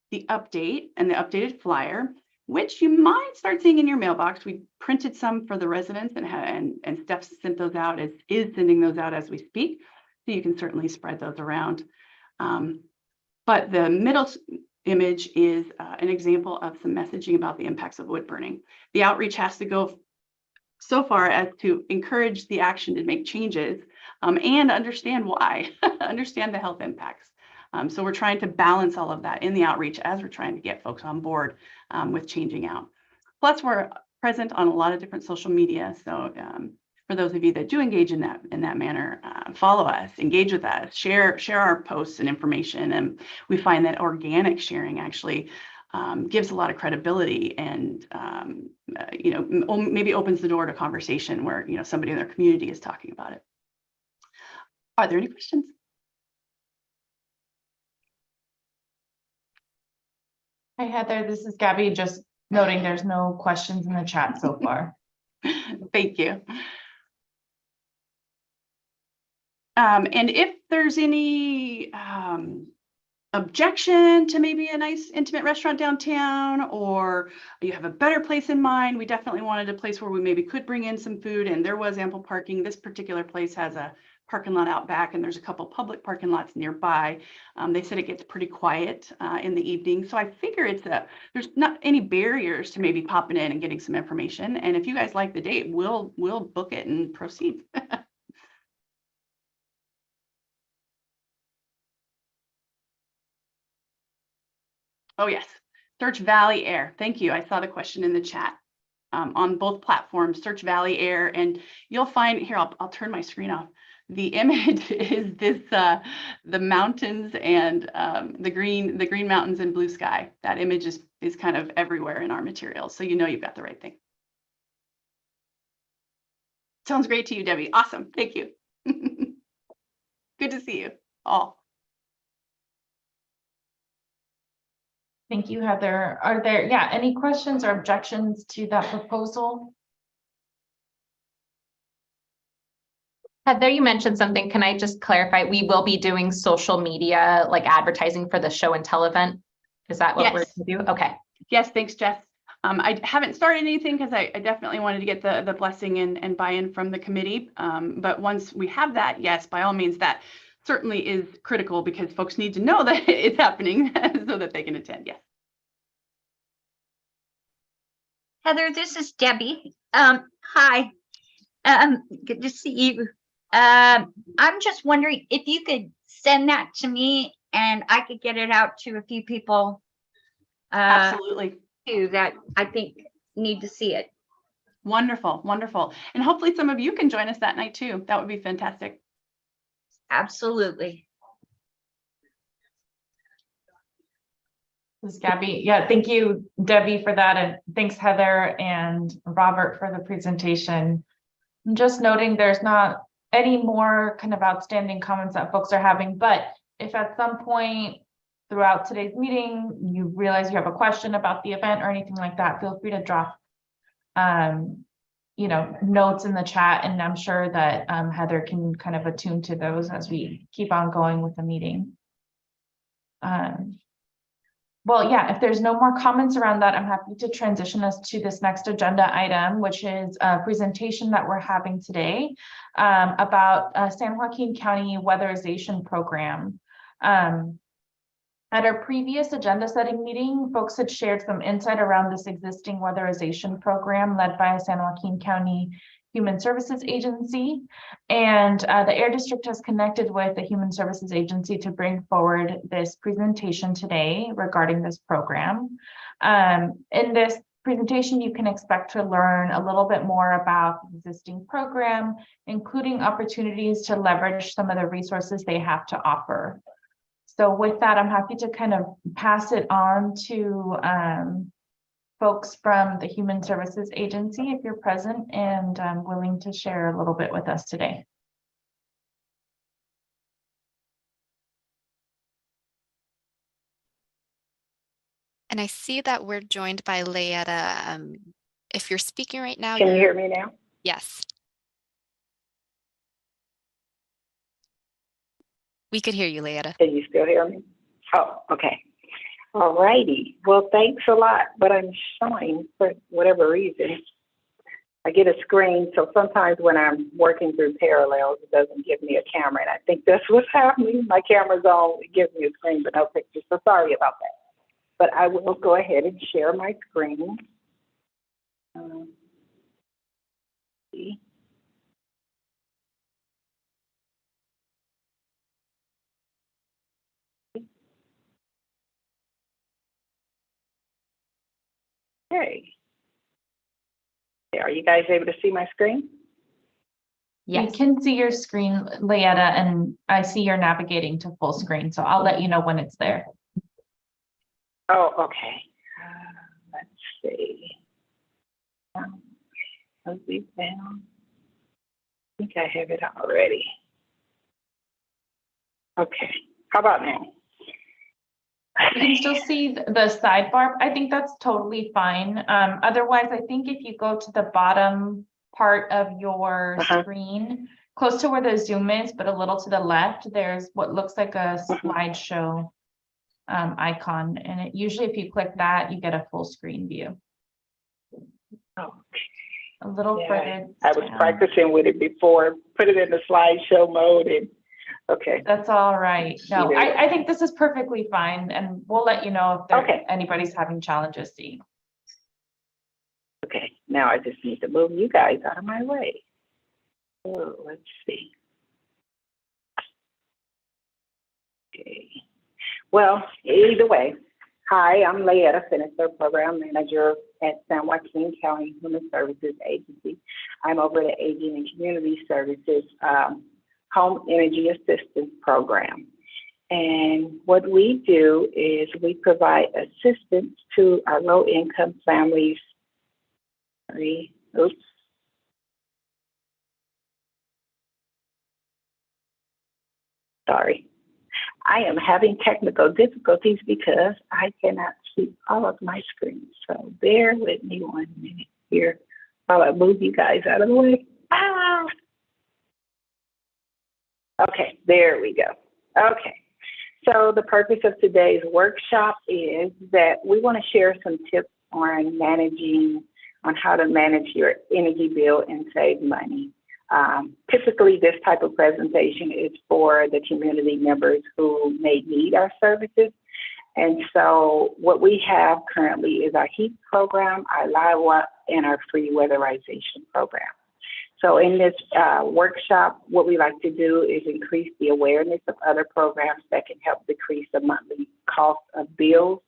the update and the updated flyer. which you might start seeing in your mailbox. We printed some for the residents and Steph sent those out, is sending those out as we speak. So you can certainly spread those around. But the middle image is an example of some messaging about the impacts of wood burning. The outreach has to go so far as to encourage the action to make changes and understand why, understand the health impacts. So we're trying to balance all of that in the outreach as we're trying to get folks on board with changing out. Plus, we're present on a lot of different social media. So for those of you that do engage in that manner, follow us, engage with us, share our posts and information. And we find that organic sharing actually gives a lot of credibility and maybe opens the door to conversation where somebody in their community is talking about it. Are there any questions? Hi, Heather, this is Gabby, just noting there's no questions in the chat so far. Thank you. And if there's any objection to maybe a nice intimate restaurant downtown, or you have a better place in mind, we definitely wanted a place where we maybe could bring in some food and there was ample parking. This particular place has a parking lot out back and there's a couple public parking lots nearby. They said it gets pretty quiet in the evening. So I figure there's not any barriers to maybe popping in and getting some information. And if you guys like the date, we'll book it and proceed. Oh yes, Search Valley Air. Thank you. I saw the question in the chat. On both platforms, Search Valley Air, and you'll find here, I'll turn my screen off. The image is this, the mountains and the green mountains and blue sky. That image is kind of everywhere in our materials. So you've got the right thing. Sounds great to you, Debbie. Awesome. Thank you. Good to see you all. Thank you, Heather. Are there, any questions or objections to that proposal? Heather, you mentioned something. Can I just clarify? We will be doing social media, like advertising for the show and tell event. Is that what we're going to do? Okay. Yes, thanks, Jess. I haven't started anything because I definitely wanted to get the blessing and buy-in from the committee. But once we have that, yes, by all means, that certainly is critical because folks need to know that it's happening so that they can attend. Yes. Heather, this is Debbie. Hi. Good to see you. I'm just wondering if you could send that to me and I could get it out to a few people. Absolutely. Too, that I think need to see it. Wonderful, wonderful. And hopefully some of you can join us that night too. That would be fantastic. Absolutely. This is Gabby. Yeah, thank you, Debbie, for that. And thanks, Heather and Robert, for the presentation. I'm just noting there's not any more kind of outstanding comments that folks are having, but if at some point throughout today's meeting, you realize you have a question about the event or anything like that, feel free to drop, notes in the chat. And I'm sure that Heather can kind of attune to those as we keep on going with the meeting. Well, yeah, if there's no more comments around that, I'm happy to transition us to this next agenda item, which is a presentation that we're having today about San Joaquin County Weatherization Program. At our previous agenda setting meeting, folks had shared some insight around this existing weatherization program led by San Joaquin County Human Services Agency. And the Air District has connected with the Human Services Agency to bring forward this presentation today regarding this program. In this presentation, you can expect to learn a little bit more about the existing program, including opportunities to leverage some of the resources they have to offer. So with that, I'm happy to kind of pass it on to folks from the Human Services Agency, if you're present and willing to share a little bit with us today. And I see that we're joined by Leetta. If you're speaking right now. Can you hear me now? Yes. We could hear you, Leetta. Can you still hear me? Oh, okay. All righty. Well, thanks a lot, but I'm showing for whatever reason. I get a screen, so sometimes when I'm working through Parallels, it doesn't give me a camera, and I think that's what's happening. My camera's on, it gives me a screen, but no picture, so sorry about that. But I will go ahead and share my screen. See. Okay. Are you guys able to see my screen? Yes. We can see your screen, Leetta, and I see you're navigating to full screen, so I'll let you know when it's there. Oh, okay. Let's see. Let's see down. I think I have it already. Okay. How about now? You can still see the sidebar. I think that's totally fine. Otherwise, I think if you go to the bottom part of your screen, close to where the Zoom is, but a little to the left, there's what looks like a slideshow icon. And it, usually if you click that, you get a full screen view. Okay. A little further I was practicing with it before, put it in the slideshow mode, and okay. That's all right. No, I think this is perfectly fine, and we'll let you know if anybody's having challenges seeing. Okay, now I just need to move you guys out of my way. Oh, let's see. Okay. Well, either way, hi, I'm Leetta Finister, Program Manager at San Joaquin County Human Services Agency. I'm over the Aging and Community Services Home Energy Assistance Program. And what we do is we provide assistance to our low-income families. Oops. Sorry. I am having technical difficulties because I cannot see all of my screens. So bear with me 1 minute here while I move you guys out of the way. Ah! Okay, there we go. Okay. So the purpose of today's workshop is that we want to share some tips on how to manage your energy bill and save money. Typically, this type of presentation is for the community members who may need our services. And so what we have currently is our HEAP program, our LIWA, and our free weatherization program. So in this workshop, what we like to do is increase the awareness of other programs that can help decrease the monthly cost of bills,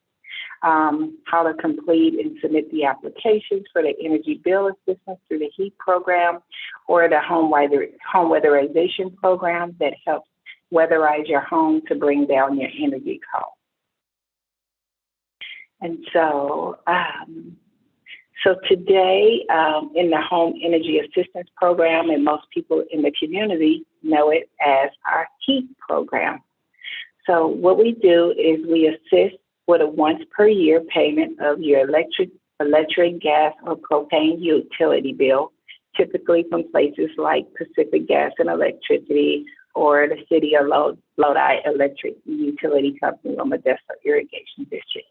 how to complete and submit the applications for the energy bill assistance through the HEAP program or the home weatherization program that helps weatherize your home to bring down your energy costs. And so, so today in the Home Energy Assistance Program, and most people in the community know it as our HEAP program. So what we do is we assist with a once per year payment of your electric, gas, or propane utility bill, typically from places like Pacific Gas and Electricity or the City of Lodi Electric Utility Company or Modesto Irrigation District.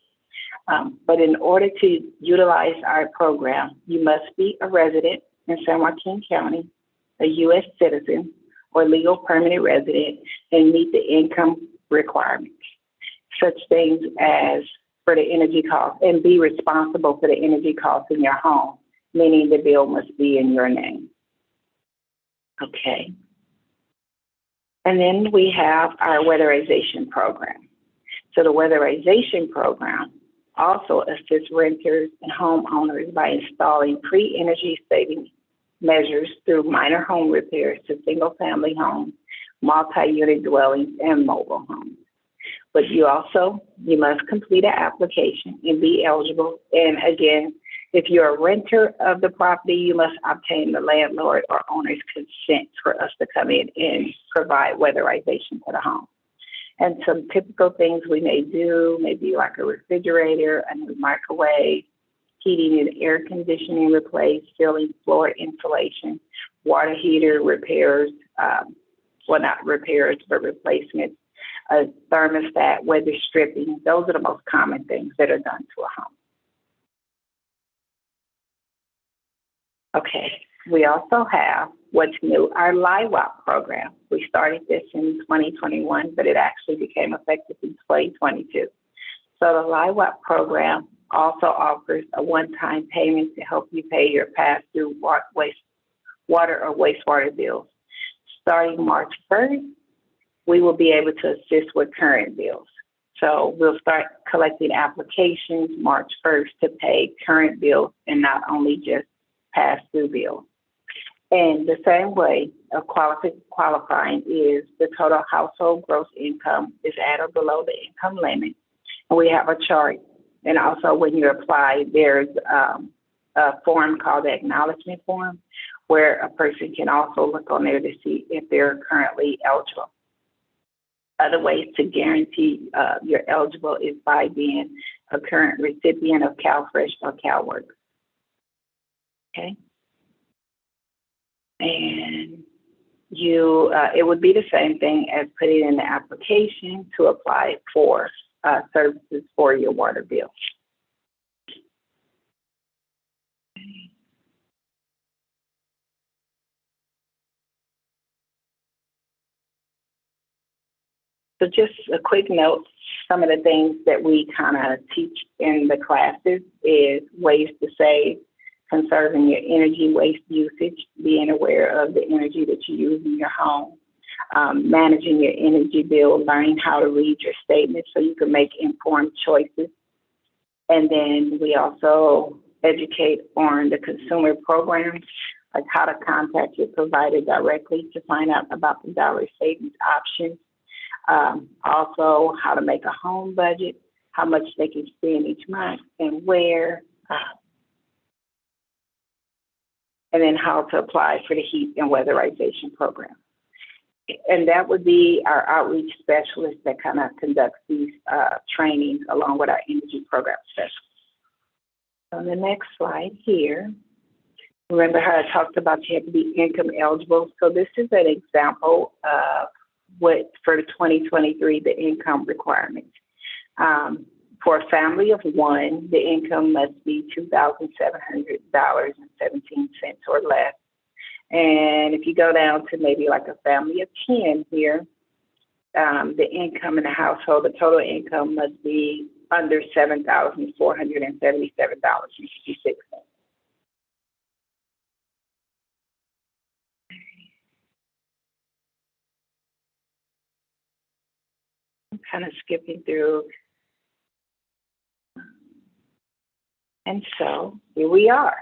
But in order to utilize our program, you must be a resident in San Joaquin County, a U.S. citizen, or legal permanent resident, and meet the income requirements, such things as for the energy costs, and be responsible for the energy costs in your home, meaning the bill must be in your name. Okay. And then we have our weatherization program. So the weatherization program also assists renters and homeowners by installing pre-energy saving measures through minor home repairs to single-family homes, multi-unit dwellings, and mobile homes. But you must complete an application and be eligible. And again, if you're a renter of the property, you must obtain the landlord or owner's consent for us to come in and provide weatherization for the home. And some typical things we may do, maybe like a refrigerator, a new microwave, heating and air conditioning replaced, ceiling floor insulation, water heater repairs, well, not repairs, but replacements, a thermostat, weather stripping. Those are the most common things that are done to a home. Okay, we also have what's new, our LIWAP program. We started this in 2021, but it actually became effective in 2022. So the LIWAP program also offers a one-time payment to help you pay your pass-through water or wastewater bills. Starting March 1st, we will be able to assist with current bills. So we'll start collecting applications March 1st to pay current bills and not only just pass-through bills. And the same way of qualifying is the total household gross income is at or below the income limit. And we have a chart. And also when you apply, there's a form called the acknowledgement form, where a person can also look on there to see if they're currently eligible. Other ways to guarantee you're eligible is by being a current recipient of CalFresh or CalWorks. Okay. And you, it would be the same thing as putting in the application to apply for services for your water bill. So just a quick note, some of the things that we kind of teach in the classes is ways to save, conserving your energy waste usage, being aware of the energy that you use in your home, managing your energy bill, learning how to read your statements so you can make informed choices. And then we also educate on the consumer programs, like how to contact your provider directly to find out about the dollar savings options. Also how to make a home budget, how much they can spend each month and where, and then how to apply for the heat and weatherization program. And that would be our outreach specialist that kind of conducts these trainings along with our energy program specialist. On the next slide here, remember how I talked about you have to be income eligible. So this is an example of what for the 2023, the income requirements. For a family of one, the income must be $2,700.17 or less. And if you go down to maybe like a family of 10 here, the income in the household, the total income must be under $7,477.66. I'm kind of skipping through. And so here we are.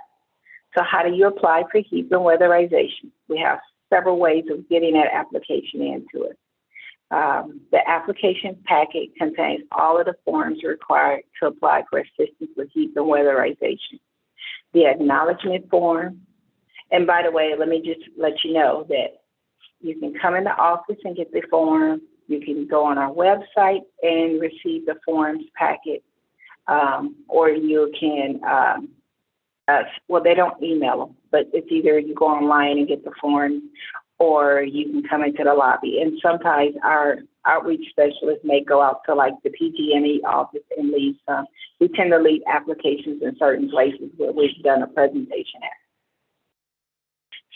So how do you apply for heat and weatherization? We have several ways of getting that application into it. The application packet contains all of the forms required to apply for assistance with heat and weatherization. The acknowledgement form, and by the way, let me just let you know that you can come in the office and get the form. You can go on our website and receive the forms packet, or you can, well, they don't email them, but it's either you go online and get the forms, or you can come into the lobby. And sometimes our outreach specialists may go out to like the PG&E office and leave some. We tend to leave applications in certain places where we've done a presentation at.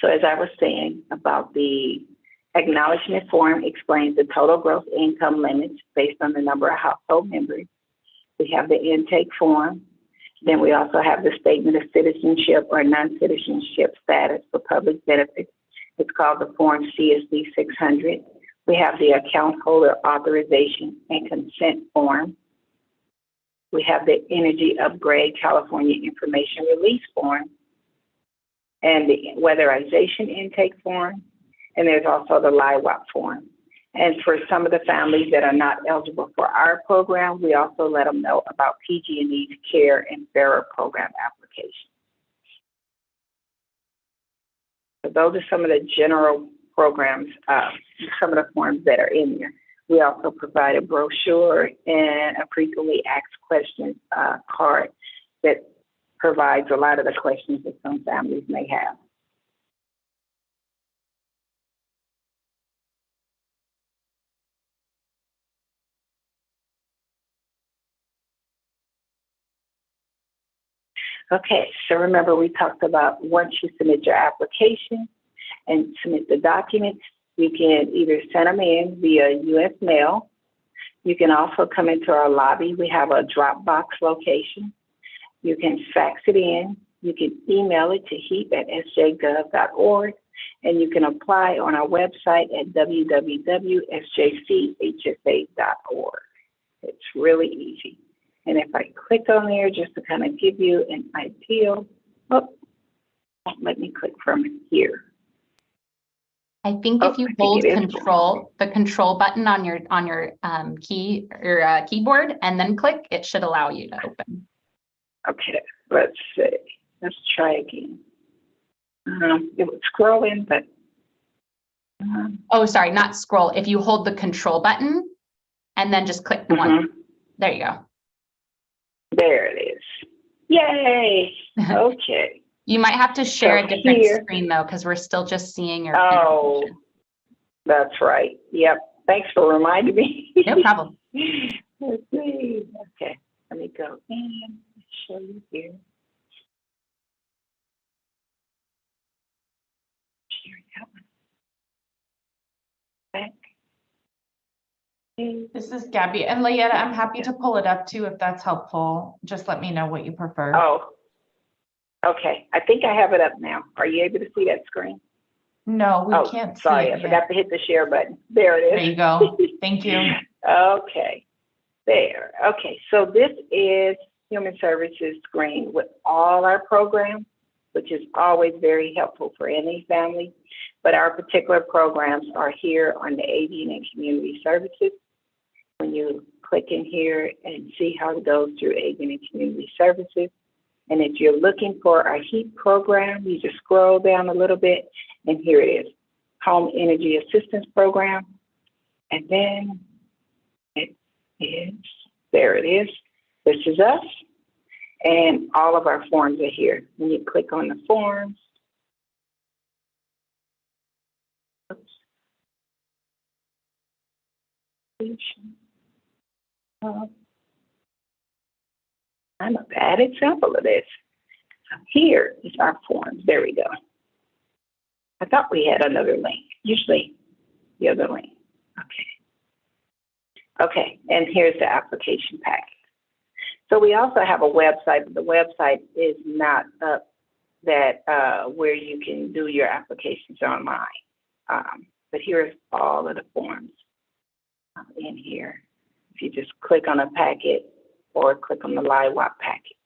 So as I was saying about the acknowledgement form explains the total gross income limits based on the number of household members. We have the intake form. Then we also have the statement of citizenship or non-citizenship status for public benefits. It's called the form CSC 600. We have the account holder authorization and consent form. We have the Energy Upgrade California Information Release form and the weatherization intake form. And there's also the LIWAP form. And for some of the families that are not eligible for our program, we also let them know about PG&E's CARE and FARA program applications. So those are some of the general programs, some of the forms that are in there. We also provide a brochure and a frequently asked questions card that provides a lot of the questions that some families may have. Okay, so remember we talked about once you submit your application and submit the documents, you can either send them in via U.S. mail. You can also come into our lobby. We have a Dropbox location. You can fax it in. You can email it to heap@sjgov.org, and you can apply on our website at www.sjchsa.org. It's really easy. And if I click on there just to kind of give you an idea, let me click from here. I think if you hold the control button on your keyboard and then click, it should allow you to open. Okay, let's see. Let's try again. It was scrolling, but oh, sorry, not scroll. If you hold the control button and then just click the one, there you go. There it is. Yay! Okay. You might have to share a different screen though, because we're still just seeing your. Oh, that's right. Yep. Thanks for reminding me. No problem. Let's see. Okay. Let me go and show you here. Share that one. Back. This is Gabby and Layetta. I'm happy to pull it up too if that's helpful. Just let me know what you prefer. Oh, okay. I think I have it up now. Are you able to see that screen? No, we can't see sorry, it I forgot to hit the share button. There it is. There you go. Thank you. Okay, there. Okay, so this is Human Services screen with all our programs, which is always very helpful for any family. But our particular programs are here on the AD and Community Services. When you click in here and see how it goes through AD and Community Services. And if you're looking for our HEAP program, you just scroll down a little bit and here it is, Home Energy Assistance Program. And then it is, there it is. This is us. And all of our forms are here. When you click on the forms, I'm a bad example of this. So here is our forms. There we go. I thought we had another link. Usually the other link. Okay. Okay, and here's the application packet. So we also have a website, but the website is not up that where you can do your applications online. But here's all of the forms in here. If you just click on a packet or click on the LiveWalk packet.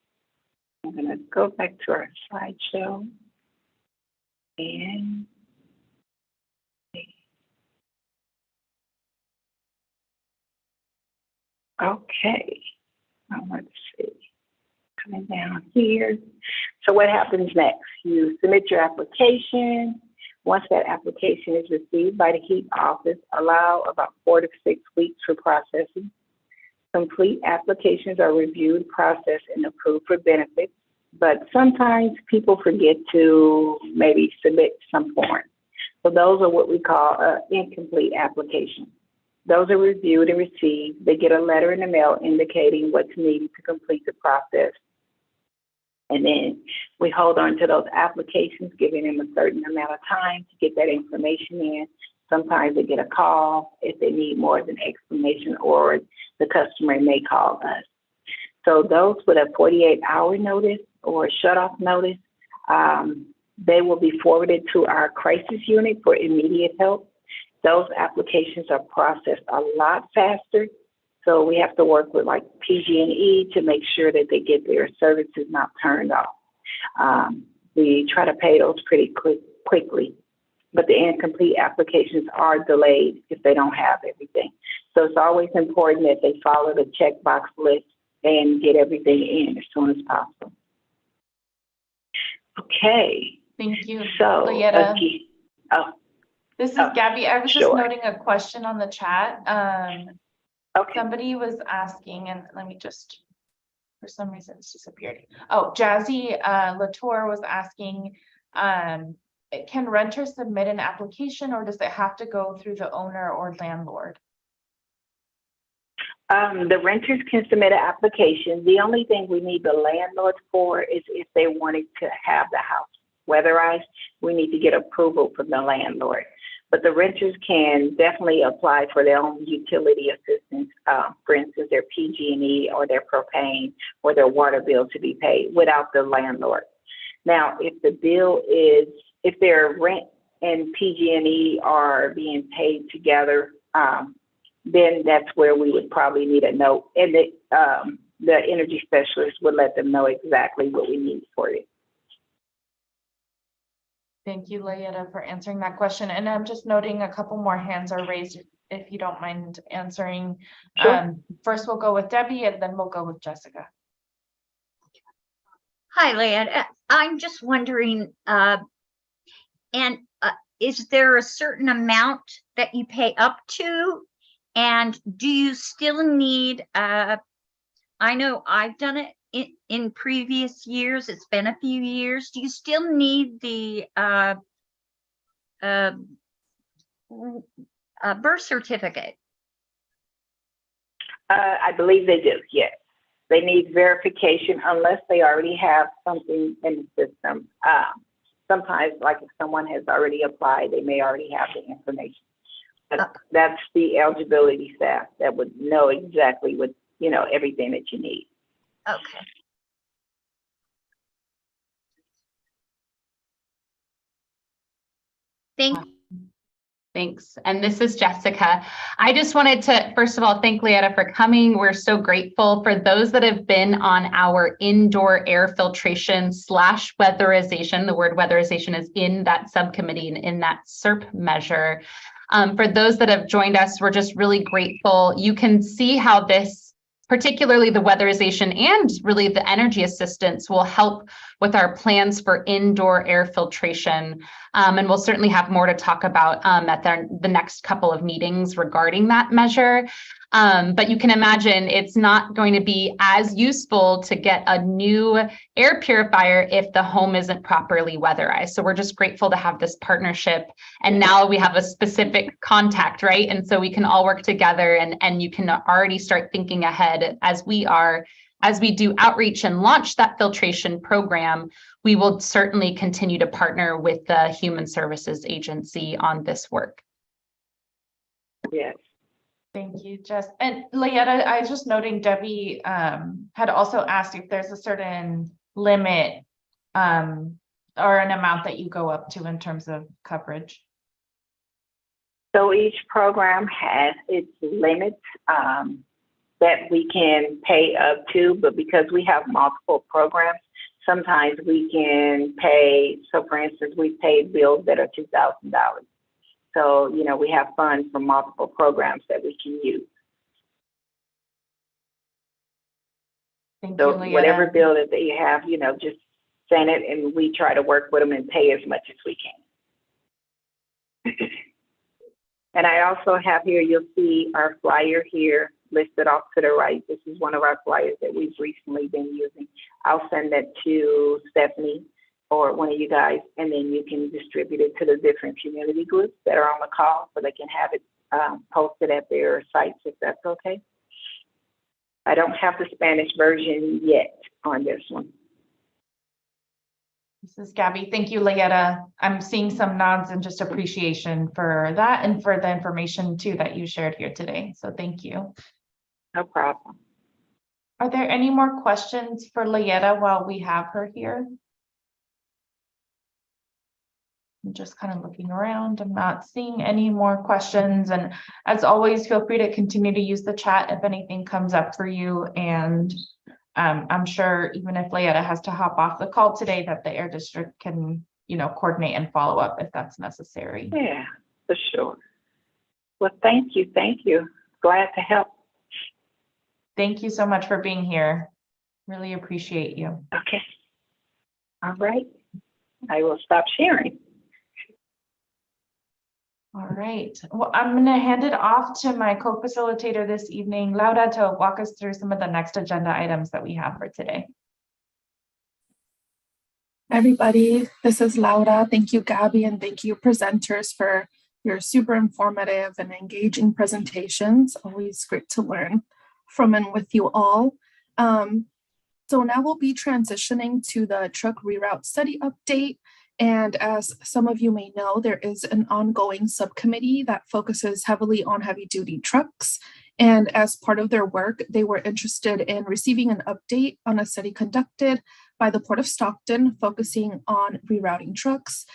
I'm going to go back to our slideshow and okay. Let's see. Coming down here. So what happens next? You submit your application. Once that application is received by the HEAP office, allow about 4 to 6 weeks for processing. Complete applications are reviewed, processed, and approved for benefits, but sometimes people forget to maybe submit some forms. So those are what we call incomplete applications. Those are reviewed and received. They get a letter in the mail indicating what's needed to complete the process. And then we hold on to those applications, giving them a certain amount of time to get that information in. Sometimes they get a call if they need more of an explanation, or the customer may call us. So those with a 48-hour notice or shut-off notice, they will be forwarded to our crisis unit for immediate help. Those applications are processed a lot faster. So we have to work with like PG&E to make sure that they get their services not turned off. We try to pay those pretty quickly, but the incomplete applications are delayed if they don't have everything. So it's always important that they follow the checkbox list and get everything in as soon as possible. Okay. Thank you. So, this is Gabby. I was just noting a question on the chat. Okay. Somebody was asking, and let me just, for some reason it's disappeared. Oh, Jazzy Latour was asking, can renters submit an application or does it have to go through the owner or landlord? The renters can submit an application. The only thing we need the landlord for is if they wanted to have the house weatherized, we need to get approval from the landlord. But the renters can definitely apply for their own utility assistance, for instance, their PG&E or their propane or their water bill to be paid without the landlord. Now, if the bill is, if their rent and PG&E are being paid together, then that's where we would probably need a note. And the energy specialist would let them know exactly what we need for it. Thank you, Layetta, for answering that question. And I'm just noting a couple more hands are raised, if you don't mind answering. Sure. First, we'll go with Debbie, and then we'll go with Jessica. Hi, Layetta. I'm just wondering, is there a certain amount that you pay up to? And do you still need, I know I've done it in previous years, it's been a few years. Do you still need the birth certificate? I believe they do, yes. They need verification unless they already have something in the system. Sometimes, like if someone has already applied, they may already have the information. But that's the eligibility staff that would know exactly what, you know, everything that you need. Okay. Thank you. Thanks. And this is Jessica. I just wanted to, first of all, thank Layetta for coming. We're so grateful for those that have been on our indoor air filtration / weatherization. The word weatherization is in that subcommittee and in that SERP measure. For those that have joined us, we're just really grateful. You can see how this, particularly the weatherization and really the energy assistance, will help with our plans for indoor air filtration. And we'll certainly have more to talk about at the next couple of meetings regarding that measure. But you can imagine it's not going to be as useful to get a new air purifier if the home isn't properly weatherized. So we're just grateful to have this partnership. And now we have a specific contact, right? And so we can all work together, and you can already start thinking ahead as we do outreach and launch that filtration program. We will certainly continue to partner with the Human Services Agency on this work. Yes. Thank you, Jess. And Layetta, I was just noting Debbie had also asked if there's a certain limit or an amount that you go up to in terms of coverage. So each program has its limits that we can pay up to, but because we have multiple programs, sometimes we can pay. So for instance, we've paid bills that are $2,000. So, you know, we have funds from multiple programs that we can use. Thank So you, Layetta. whatever bill that they have, you know, just send it and we try to work with them and pay as much as we can. And I also have here, you'll see our flyer here listed off to the right. This is one of our flyers that we've recently been using. I'll send that to Stephanie or one of you guys, and then you can distribute it to the different community groups that are on the call so they can have it posted at their sites, if that's okay. I don't have the Spanish version yet on this one. This is Gabby. Thank you, Layetta. I'm seeing some nods and just appreciation for that and for the information too that you shared here today. So thank you. No problem. Are there any more questions for Layetta while we have her here? I'm just kind of looking around. I'm not seeing any more questions. And as always, feel free to continue to use the chat if anything comes up for you. And I'm sure even if Layetta has to hop off the call today, that the Air District can, you know, coordinate and follow up if that's necessary. Yeah, for sure. Well, thank you. Thank you. Glad to help. Thank you so much for being here. Really appreciate you. Okay. All right. I will stop sharing. All right. Well, I'm going to hand it off to my co-facilitator this evening, Laura, to walk us through some of the next agenda items that we have for today. Everybody, this is Laura. Thank you, Gabby, and thank you, presenters, for your super informative and engaging presentations. Always great to learn. from and with you all. So now we'll be transitioning to the truck reroute study update. And as some of you may know, there is an ongoing subcommittee that focuses heavily on heavy duty trucks. And as part of their work, they were interested in receiving an update on a study conducted by the Port of Stockton, focusing on rerouting trucks.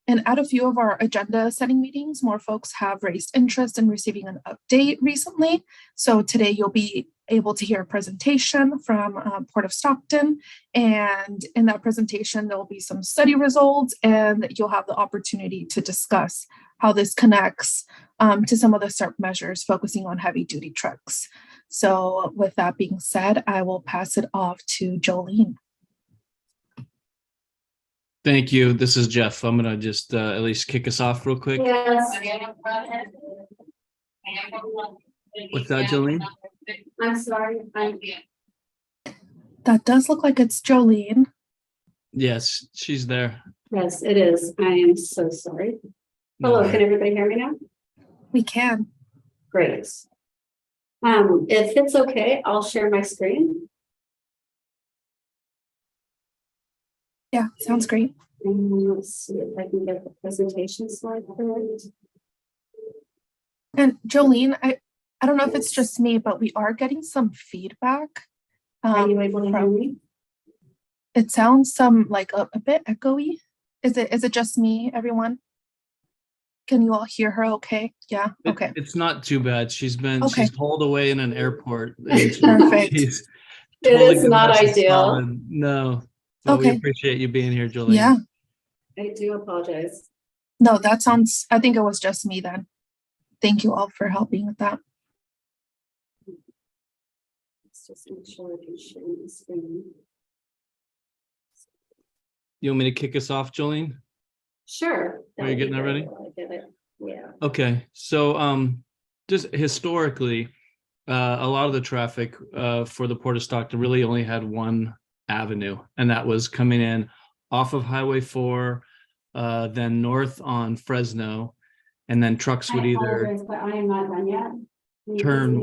And at a few of our agenda setting meetings, more folks have raised interest in receiving an update recently. So today you'll be able to hear a presentation from Port of Stockton. And in that presentation, there will be some study results, and you'll have the opportunity to discuss how this connects to some of the SERP measures focusing on heavy duty trucks. So with that being said, I will pass it off to Jolene. Thank you. This is Jeff. I'm going to just at least kick us off real quick. Yes. What's that, Jolene? I'm sorry. That does look like it's Jolene. Yes, she's there. Yes, it is. I am so sorry. Hello, can everybody hear me now? We can. Great. If it's okay, I'll share my screen. Yeah, sounds great. And let's see if I can get the presentation slide correct. And Jolene, I don't know if it's just me, but we are getting some feedback. Are you able to hear me? It sounds like a bit echoey. Is it just me, everyone? Can you all hear her okay? Yeah, okay. It's not too bad. She's hauled away in an airport. Perfect. It is not ideal. No. Well, okay. We appreciate you being here, Jolene. Yeah. I do apologize. No, I think it was just me then. Thank you all for helping with that. Let's just make sure I can share the screen. You want me to kick us off, Jolene? Sure. Are you getting that ready? I get it. Yeah. Okay. So just historically, a lot of the traffic for the Port of Stockton really only had one avenue, and that was coming in off of Highway 4, then north on Fresno, and then trucks would either but I am not done yet. turn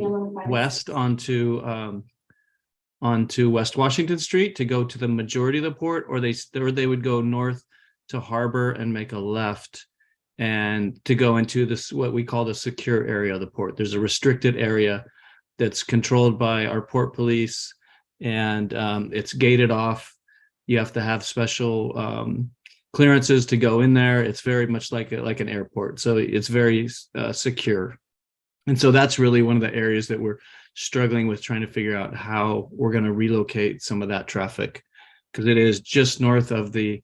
west onto West Washington Street to go to the majority of the port, or they would go north to Harbor and make a left and to go into this what we call the secure area of the port. There's a restricted area that's controlled by our port police, and it's gated off. You have to have special clearances to go in there. It's very much like an airport, so it's very secure. And so that's really one of the areas that we're struggling with, trying to figure out how we're going to relocate some of that traffic, because it is just north of the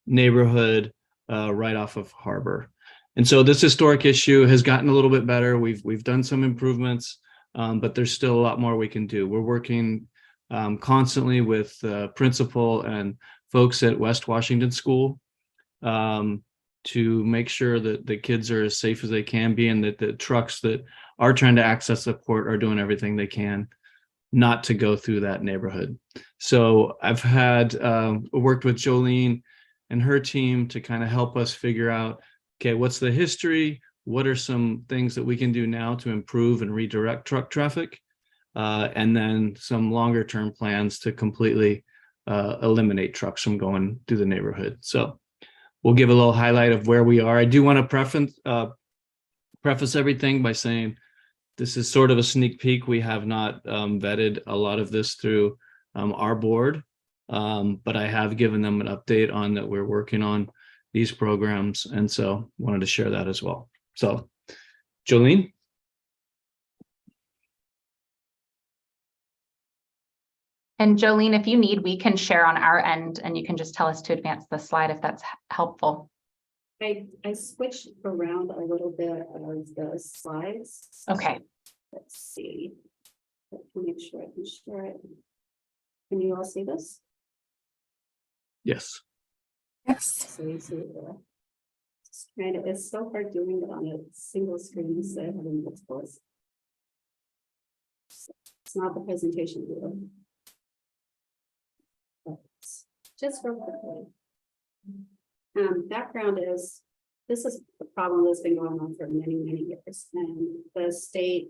neighborhood right off of Harbor. And so this historic issue has gotten a little bit better. We've done some improvements, but there's still a lot more we can do. We're working constantly with principal and folks at West Washington School to make sure that the kids are as safe as they can be, and that the trucks that are trying to access the port are doing everything they can not to go through that neighborhood. So I've had worked with Jolene and her team to kind of help us figure out, okay, what's the history? What are some things that we can do now to improve and redirect truck traffic? And then some longer term plans to completely eliminate trucks from going through the neighborhood. So we'll give a little highlight of where we are. I do want to preface everything by saying this is sort of a sneak peek. We have not vetted a lot of this through our board, but I have given them an update on that we're working on these programs, and so wanted to share that as well. So, Jolene? And Jolene, if you need, we can share on our end, and you can just tell us to advance the slide if that's helpful. I switched around a little bit of the slides. Okay. Let's see. Let me make sure I can share it. Can you all see this? Yes. Yes. So you see it there. It's so hard doing it on a single screen instead of having multiple. It's not the presentation viewer. Just real quickly. Background is, this is a problem that's been going on for many, many years, and the state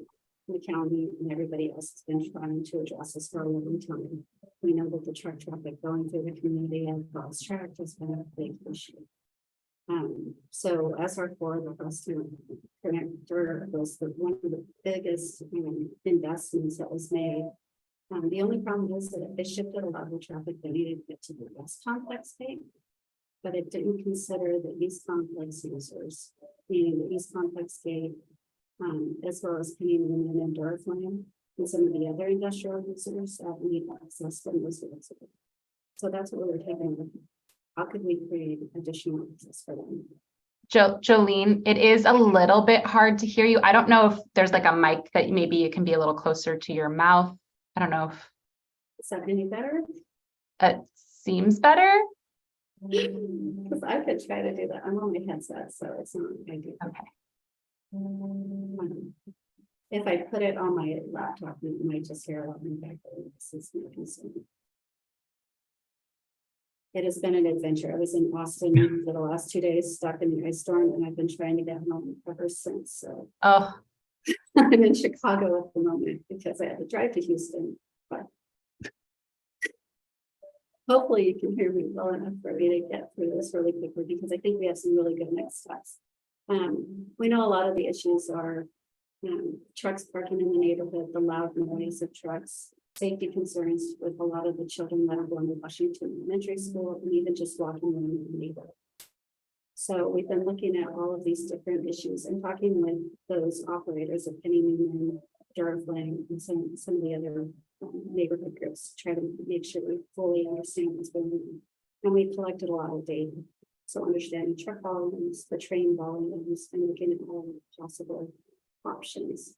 the county and everybody else has been trying to address this for a long time. We know that the truck traffic going through the community and cross track has been a big issue. So SR4, the Stockton connector, was one of the biggest investments that was made. The only problem is that they shifted a lot of the traffic that needed to get to the West Complex gate, but it didn't consider the East Complex users, meaning the East Complex gate, as well as Canadian and Dorfland, and some of the other industrial users that need access from those roads. So that's what we're taking a look at. How could we create additional access for them? Jolene, it is a little bit hard to hear you. I don't know if there's like a mic that maybe it can be a little closer to your mouth. I don't know if. Is that any better? It seems better. Because I could try to do that. I'm on my headset, so it's not ideal. Okay. If I put it on my laptop, you might just hear a lot in the background. This is my concern. It has been an adventure. I was in Austin for the last 2 days, stuck in the ice storm, and I've been trying to get home ever since. So Oh, I'm in Chicago at the moment because I had to drive to Houston. But hopefully you can hear me well enough for me to get through this really quickly, because I think we have some really good next steps. We know a lot of the issues are trucks parking in the neighborhood, the loud noise of trucks, safety concerns with a lot of the children that are going to Washington Elementary School, and even just walking around the neighborhood. So we've been looking at all of these different issues and talking with those operators of Penny Newman, Durflang, and some of the other neighborhood groups to try to make sure we fully understand what's going on. And we collected a lot of data. So understanding truck volumes, the train volumes, and looking at all possible options.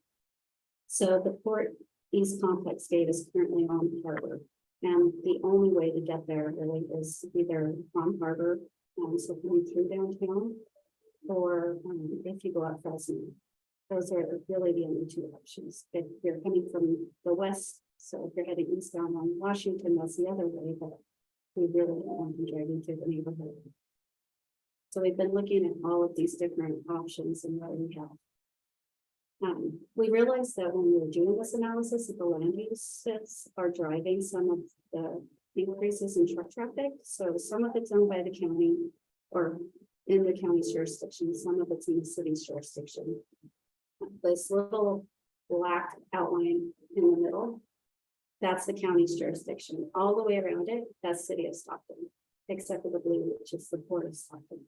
So the Port East Complex gate is currently on Harbor, and the only way to get there really is either on Harbor, so coming through downtown, or if you go out Fresno. Those are really the only two options. If you're coming from the west, so if you're heading eastbound on Washington, that's the other way, but we really don't want to be driving through the neighborhood. So we've been looking at all of these different options and what we have. We realized that when we were doing this analysis, that the land uses are driving some of the increases in truck traffic. So some of it's owned by the county or in the county's jurisdiction, some of it's in the city's jurisdiction. This little black outline in the middle, that's the county's jurisdiction. All the way around it, that's City of Stockton, except for the blue, which is the Port of Stockton.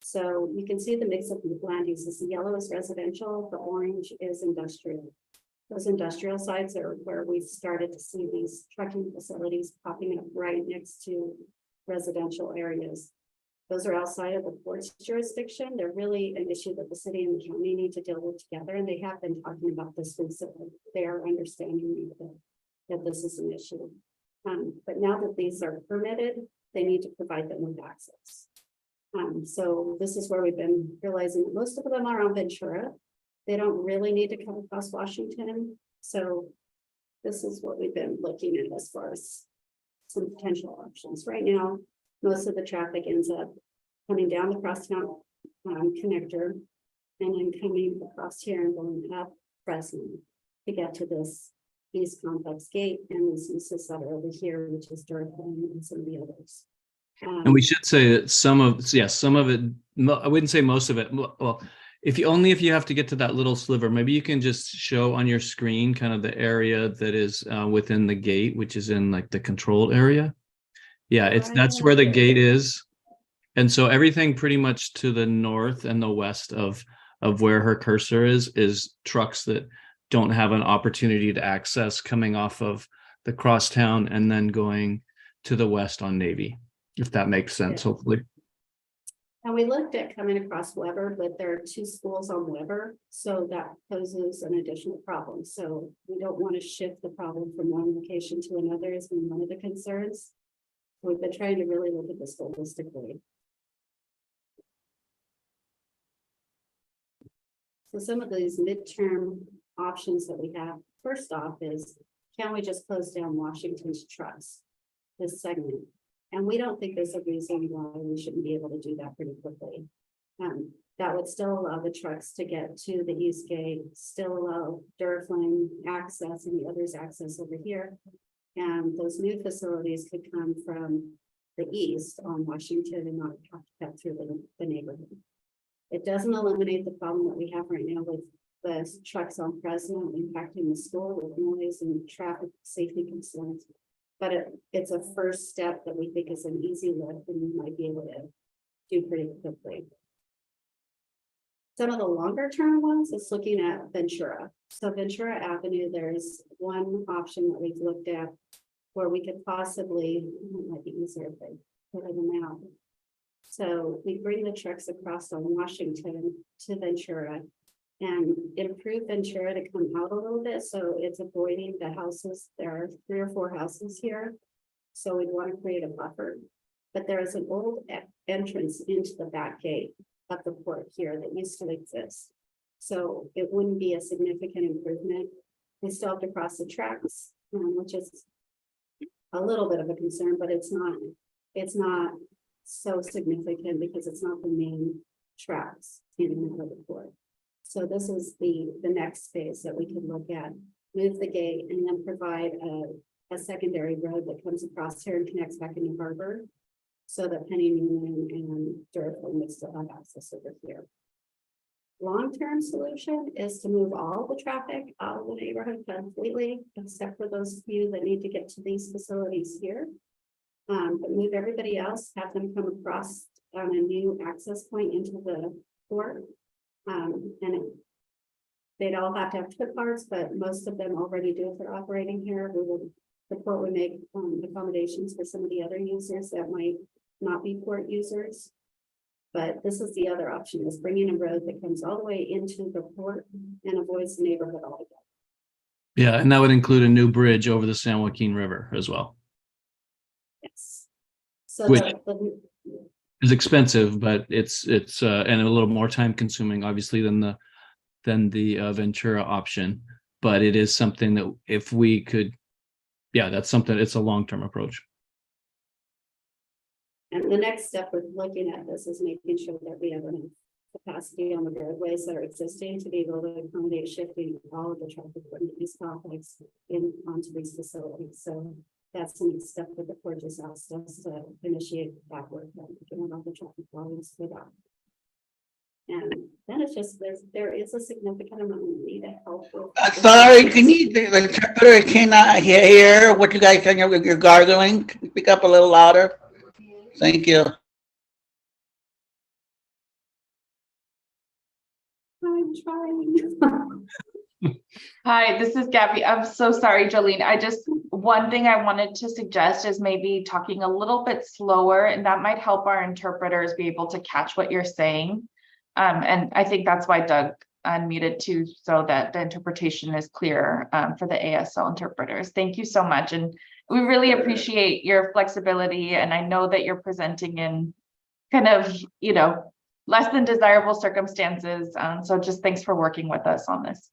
So you can see the mix of the land uses. The yellow is residential, the orange is industrial. Those industrial sites are where we started to see these trucking facilities popping up right next to residential areas. Those are outside of the port's jurisdiction. They're really an issue that the city and the county need to deal with together, and they have been talking about this recently. They are understanding that this is an issue. But now that these are permitted, they need to provide them with access. So this is where we've been realizing that most of them are on Ventura. They don't really need to come across Washington. So this is what we've been looking at as far as some potential options. Right now, most of the traffic ends up coming down the crosstown connector and then coming across here and going up Fresno to get to this East Complex gate and these uses that are over here, which is Durflang and some of the others. And we should say that some of it, I wouldn't say most of it. Well, if you have to get to that little sliver, maybe you can just show on your screen kind of the area that is within the gate, which is in like the controlled area. Yeah, that's where the gate is. And so everything pretty much to the north and the west of where her cursor is trucks that don't have an opportunity to access coming off of the crosstown and then going to the west on Navy, if that makes sense, hopefully. And we looked at coming across Weber, but there are 2 schools on Weber, so that poses an additional problem. So we don't want to shift the problem from one location to another has been one of the concerns. We've been trying to really look at this holistically. So some of these midterm options that we have, first off is, can we just close down Washington's trucks, this segment? And we don't think there's a reason why we shouldn't be able to do that pretty quickly. that would still allow the trucks to get to the east gate, still allow Duraflame access and the others access over here. And those new facilities could come from the east on Washington and not have to cut through the neighborhood. It doesn't eliminate the problem that we have right now with the trucks on President impacting the school with noise and traffic safety concerns. But it's a first step that we think is an easy lift and we might be able to do pretty quickly. Some of the longer term ones is looking at Ventura. So Ventura Avenue, there's one option that we've looked at where we could possibly, it might be easier if they put them out. So we bring the trucks across on Washington to Ventura and improve Ventura to come out a little bit. So it's avoiding the houses. There are 3 or 4 houses here. So we'd want to create a buffer. But there is an old entrance into the back gate of the port here that used to exist. So it wouldn't be a significant improvement. We still have to cross the tracks, which is a little bit of a concern, but it's not so significant because it's not the main tracks in the middle of the port. So this is the next phase that we could look at, move the gate and then provide a secondary road that comes across here and connects back into harbor so that Penny Newman and Duraflame would still have access over here. Long-term solution is to move all the traffic out of the neighborhood completely, except for those few that need to get to these facilities here. But move everybody else, have them come across on a new access point into the port. They'd all have to have trip cards, but most of them already do if they're operating here. The port would make accommodations for some of the other users that might not be port users. But this is the other option, is bringing a road that comes all the way into the port and avoids the neighborhood altogether. Yeah, and that would include a new bridge over the San Joaquin River as well. Yes. So Which is expensive, but it's and a little more time consuming, obviously, than the Ventura option. But it is something that if we could, yeah, that's something. It's a long-term approach. And the next step with looking at this is making sure that we have enough capacity on the roadways that are existing to be able to accommodate shifting all of the traffic from the East Complex onto these facilities. So that's the next step that the port just asked us to initiate that work and get all the traffic volumes for that. And then it's just there is a significant amount of need to help with. Sorry, can you the interpreter cannot hear what you guys saying? You're gargling. Can you speak up a little louder? Thank you. I'm trying. Hi, this is Gabby. I'm so sorry, Jolene. One thing I wanted to suggest is maybe talking a little bit slower, and that might help our interpreters be able to catch what you're saying. And I think that's why Doug unmuted too, so that the interpretation is clear for the ASL interpreters. Thank you so much. And we really appreciate your flexibility. And I know that you're presenting in kind of, less than desirable circumstances. So just thanks for working with us on this.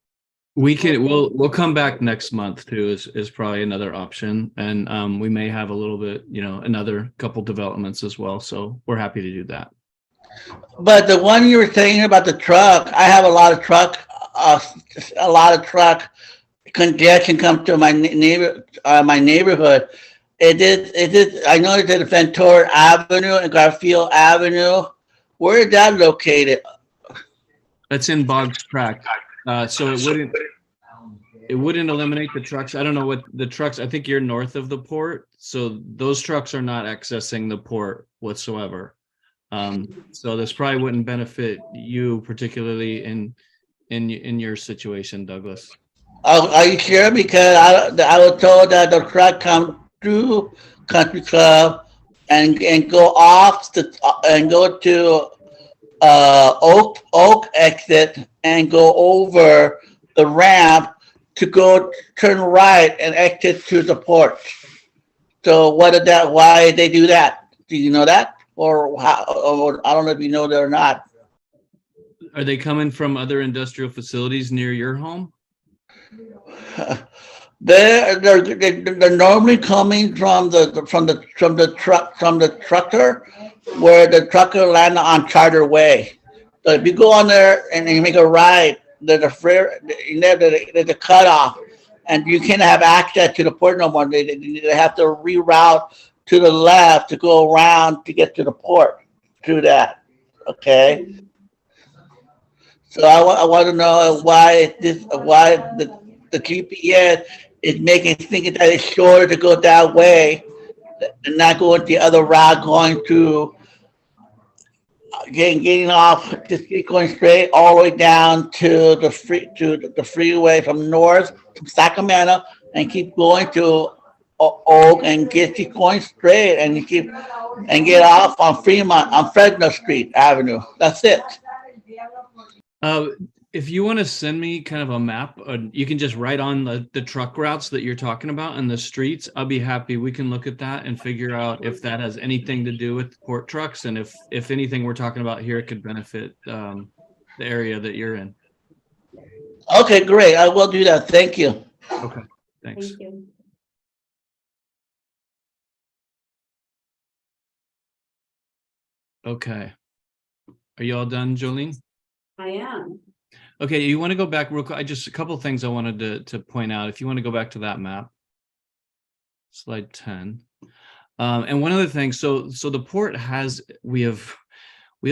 We'll come back next month too, is probably another option. And we may have a little bit, another couple developments as well. So we're happy to do that. But the one you were saying about the truck, I have a lot of truck congestion come to my neighborhood. It did. I know it did Ventura Avenue and Garfield Avenue. Where is that located? That's in Boggs Track. So it wouldn't eliminate the trucks. I don't know what the trucks. I think you're north of the port, so those trucks are not accessing the port whatsoever. So this probably wouldn't benefit you particularly in your situation, Douglas. Are you sure? Because I was told that the truck come through Country Club and go off and go to Oak exit and go over the ramp to go turn right and exit to the port. So why did they do that? Do you know that? Or how? Or I don't know if you know that or not. Are they coming from other industrial facilities near your home? They're normally coming from the trucker, where the trucker landed on Charter Way. So if you go on there and you make a right, there's there's a cutoff, and you can't have access to the port no more. They have to reroute to the left to go around to get to the port through that. Okay. So I want to know why the GPS is making thinking that it's shorter to go that way and not going the other route, going to getting off, just keep going straight all the way down to the freeway from north to Sacramento, and keep going to Oak, and keep going straight, and you keep and get off on Fremont on Fresno Street Avenue. That's it. If you want to send me kind of a map, you can just write on the truck routes that you're talking about and the streets. I'll be happy. We can look at that and figure out if that has anything to do with port trucks, and if anything we're talking about here could benefit the area that you're in. Okay, great. I will do that. Thank you. Okay, thanks. Thank you. Okay. Are you all done, Jolene? I am. Okay, you want to go back real quick? A couple of things I wanted to point out. If you want to go back to that map, slide 10. And one other thing, so the port we have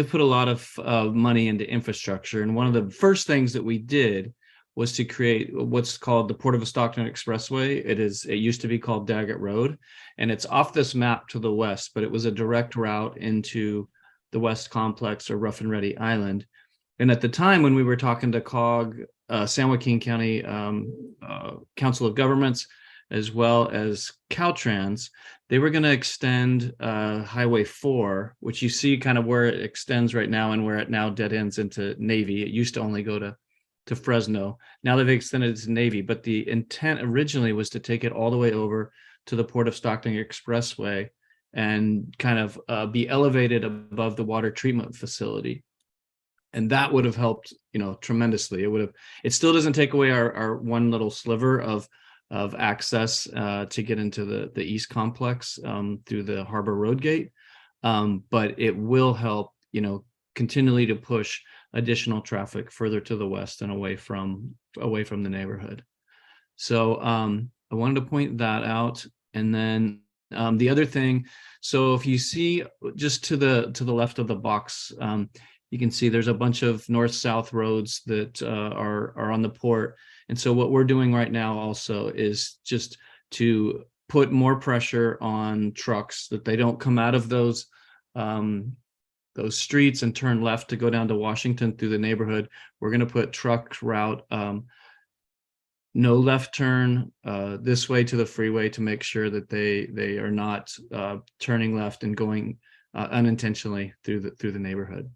put a lot of money into infrastructure, and one of the first things that we did was to create what's called the Port of Stockton Expressway. It used to be called Daggett Road, and it's off this map to the west, but it was a direct route into the West Complex or Rough and Ready Island. And at the time when we were talking to COG, San Joaquin County Council of Governments, as well as Caltrans, they were going to extend Highway 4, which you see kind of where it extends right now and where it now dead ends into Navy. It used to only go to Fresno. Now they've extended it to Navy, but the intent originally was to take it all the way over to the Port of Stockton Expressway and kind of be elevated above the water treatment facility. And that would have helped, tremendously. It still doesn't take away our one little sliver of access to get into the East Complex through the Harbor Road Gate, but it will help, continually to push additional traffic further to the west and away from the neighborhood. So I wanted to point that out. And then the other thing, so if you see just to the left of the box, you can see there's a bunch of north-south roads that are on the port. And so what we're doing right now also is just to put more pressure on trucks that they don't come out of those streets and turn left to go down to Washington through the neighborhood. We're going to put truck route, no left turn this way to the freeway to make sure that they are not turning left and going unintentionally through the neighborhood.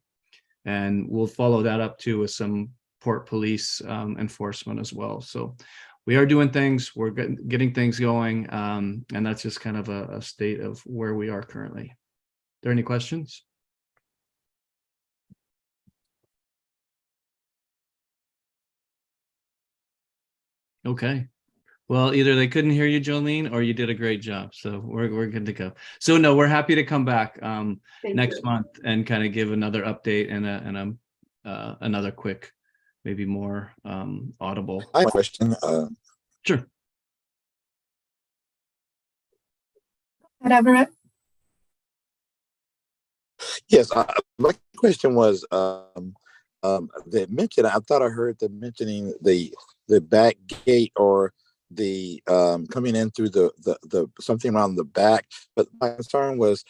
And we'll follow that up too with some port police enforcement as well. So we are doing things, we're getting things going, and that's just kind of a state of where we are currently. Are there any questions? Okay. Well, either they couldn't hear you, Jolene, or you did a great job. So we're good to go. So no, we're happy to come back next month and kind of give another update and another quick, maybe more audible. I have a question. Sure. Everett. Yes, my question was they mentioned. I thought I heard them mentioning the back gate or the coming in through the something around the back. But my concern was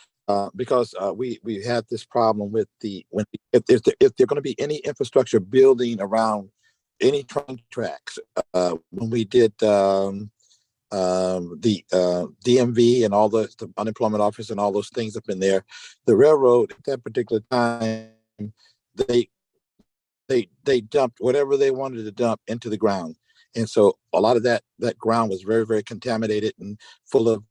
because we had this problem with if there going to be any infrastructure building around any train tracks. When we did the DMV and all the unemployment office and all those things up in there, the railroad at that particular time, they dumped whatever they wanted to dump into the ground. And so a lot of that ground was very, very contaminated and full of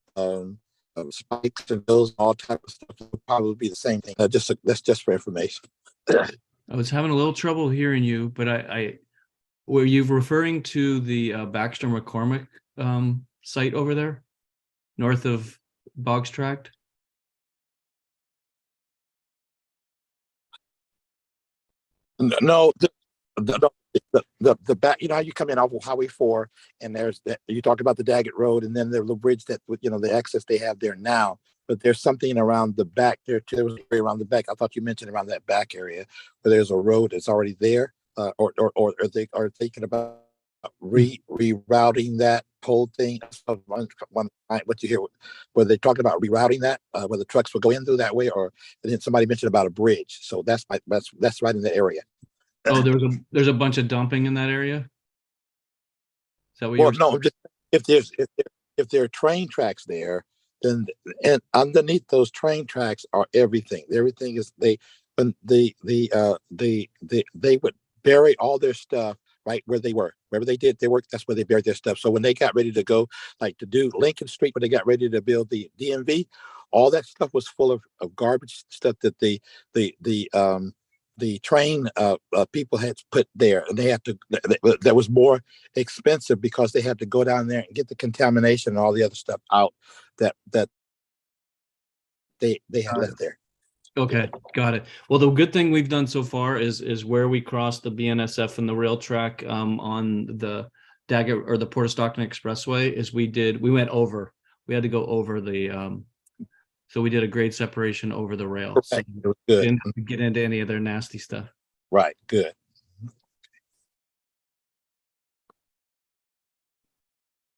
spikes and bills and all type of stuff. It would probably be the same thing. That's just for information. I was having a little trouble hearing you, but I were you referring to the Baxter McCormick site over there, north of Boggs Tract? No, the back, you know how you come in off of Highway 4 and there's that, you talked about the Daggett Road and then the little bridge that, you know, the access they have there now, but there's something around the back there too. There was an area around the back. I thought you mentioned around that back area where there's a road that's already there, or they are thinking about rerouting that whole thing. What you hear, were they talking about rerouting that, where the trucks will go in through that way, or and then somebody mentioned about a bridge. So that's right in the area. Oh, there's a bunch of dumping in that area. Is that what you Well, were no, saying? just if there are train tracks there, then and underneath those train tracks are everything. Everything is they would bury all their stuff right where they were. Wherever they did their work, that's where they buried their stuff. So when they got ready to go, like to do Lincoln Street, when they got ready to build the DMV, all that stuff was full of garbage stuff that the train people had put there, and they had to. That was more expensive because they had to go down there and get the contamination and all the other stuff out that they had left there. Okay, got it. Well, the good thing we've done so far is where we crossed the BNSF and the rail track on the Daggett or the Port of Stockton Expressway is we went over. We had to go over the so we did a grade separation over the rail. So It was good. didn't have to get into any of their nasty stuff. Right, good.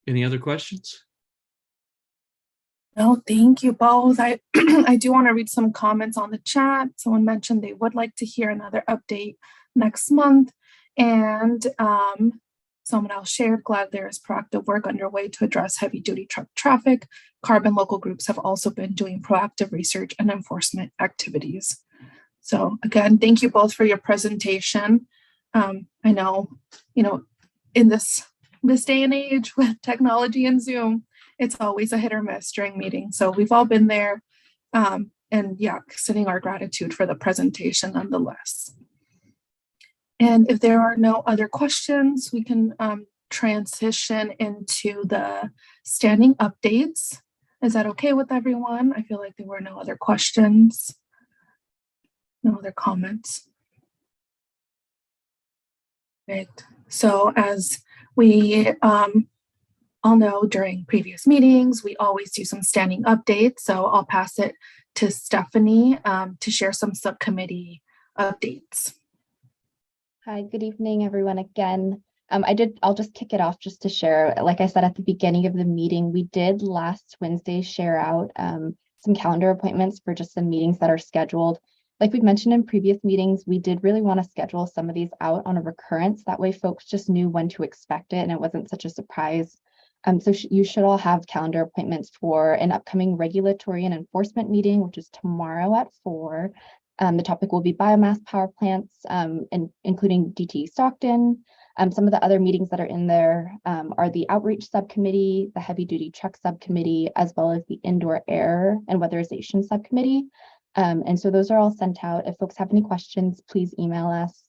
Any other questions? No, thank you both. I I do want to read some comments on the chat. Someone mentioned they would like to hear another update next month. And someone else shared, glad there is proactive work underway to address heavy duty truck traffic. Carbon local groups have also been doing proactive research and enforcement activities. So again, thank you both for your presentation. I know, in this day and age with technology and Zoom, it's always a hit or miss during meetings. So we've all been there. And yeah, sending our gratitude for the presentation nonetheless. And if there are no other questions, we can transition into the standing updates. Is that okay with everyone? I feel like there were no other questions, no other comments. Right. So as we all know, during previous meetings, we always do some standing updates. So I'll pass it to Stephanie to share some subcommittee updates. Hi, good evening, everyone. Again, I'll just kick it off just to share, like I said at the beginning of the meeting, we did last Wednesday share out some calendar appointments for just some meetings that are scheduled. Like we've mentioned in previous meetings, we did really want to schedule some of these out on a recurrence. That way folks just knew when to expect it and it wasn't such a surprise. So you should all have calendar appointments for an upcoming regulatory and enforcement meeting, which is tomorrow at 4. The topic will be biomass power plants, and including DTE Stockton. Some of the other meetings that are in there are the outreach subcommittee, the heavy duty truck subcommittee, as well as the indoor air and weatherization subcommittee. And so those are all sent out. If folks have any questions, please email us.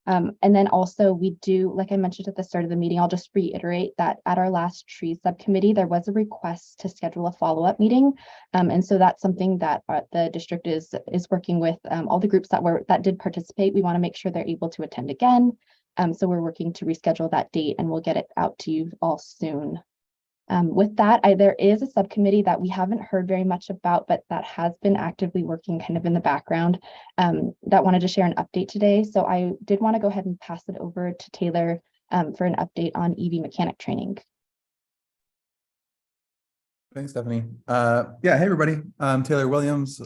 And then also we do, like I mentioned at the start of the meeting, I'll just reiterate that at our last tree subcommittee, there was a request to schedule a follow-up meeting. And so that's something that the district is working with all the groups that did participate. We want to make sure they're able to attend again. So we're working to reschedule that date and we'll get it out to you all soon. With that, there is a subcommittee that we haven't heard very much about, but that has been actively working kind of in the background that wanted to share an update today. So I did want to go ahead and pass it over to Taylor for an update on EV mechanic training. Thanks, Stephanie. Yeah, hey everybody. I'm Taylor Williams,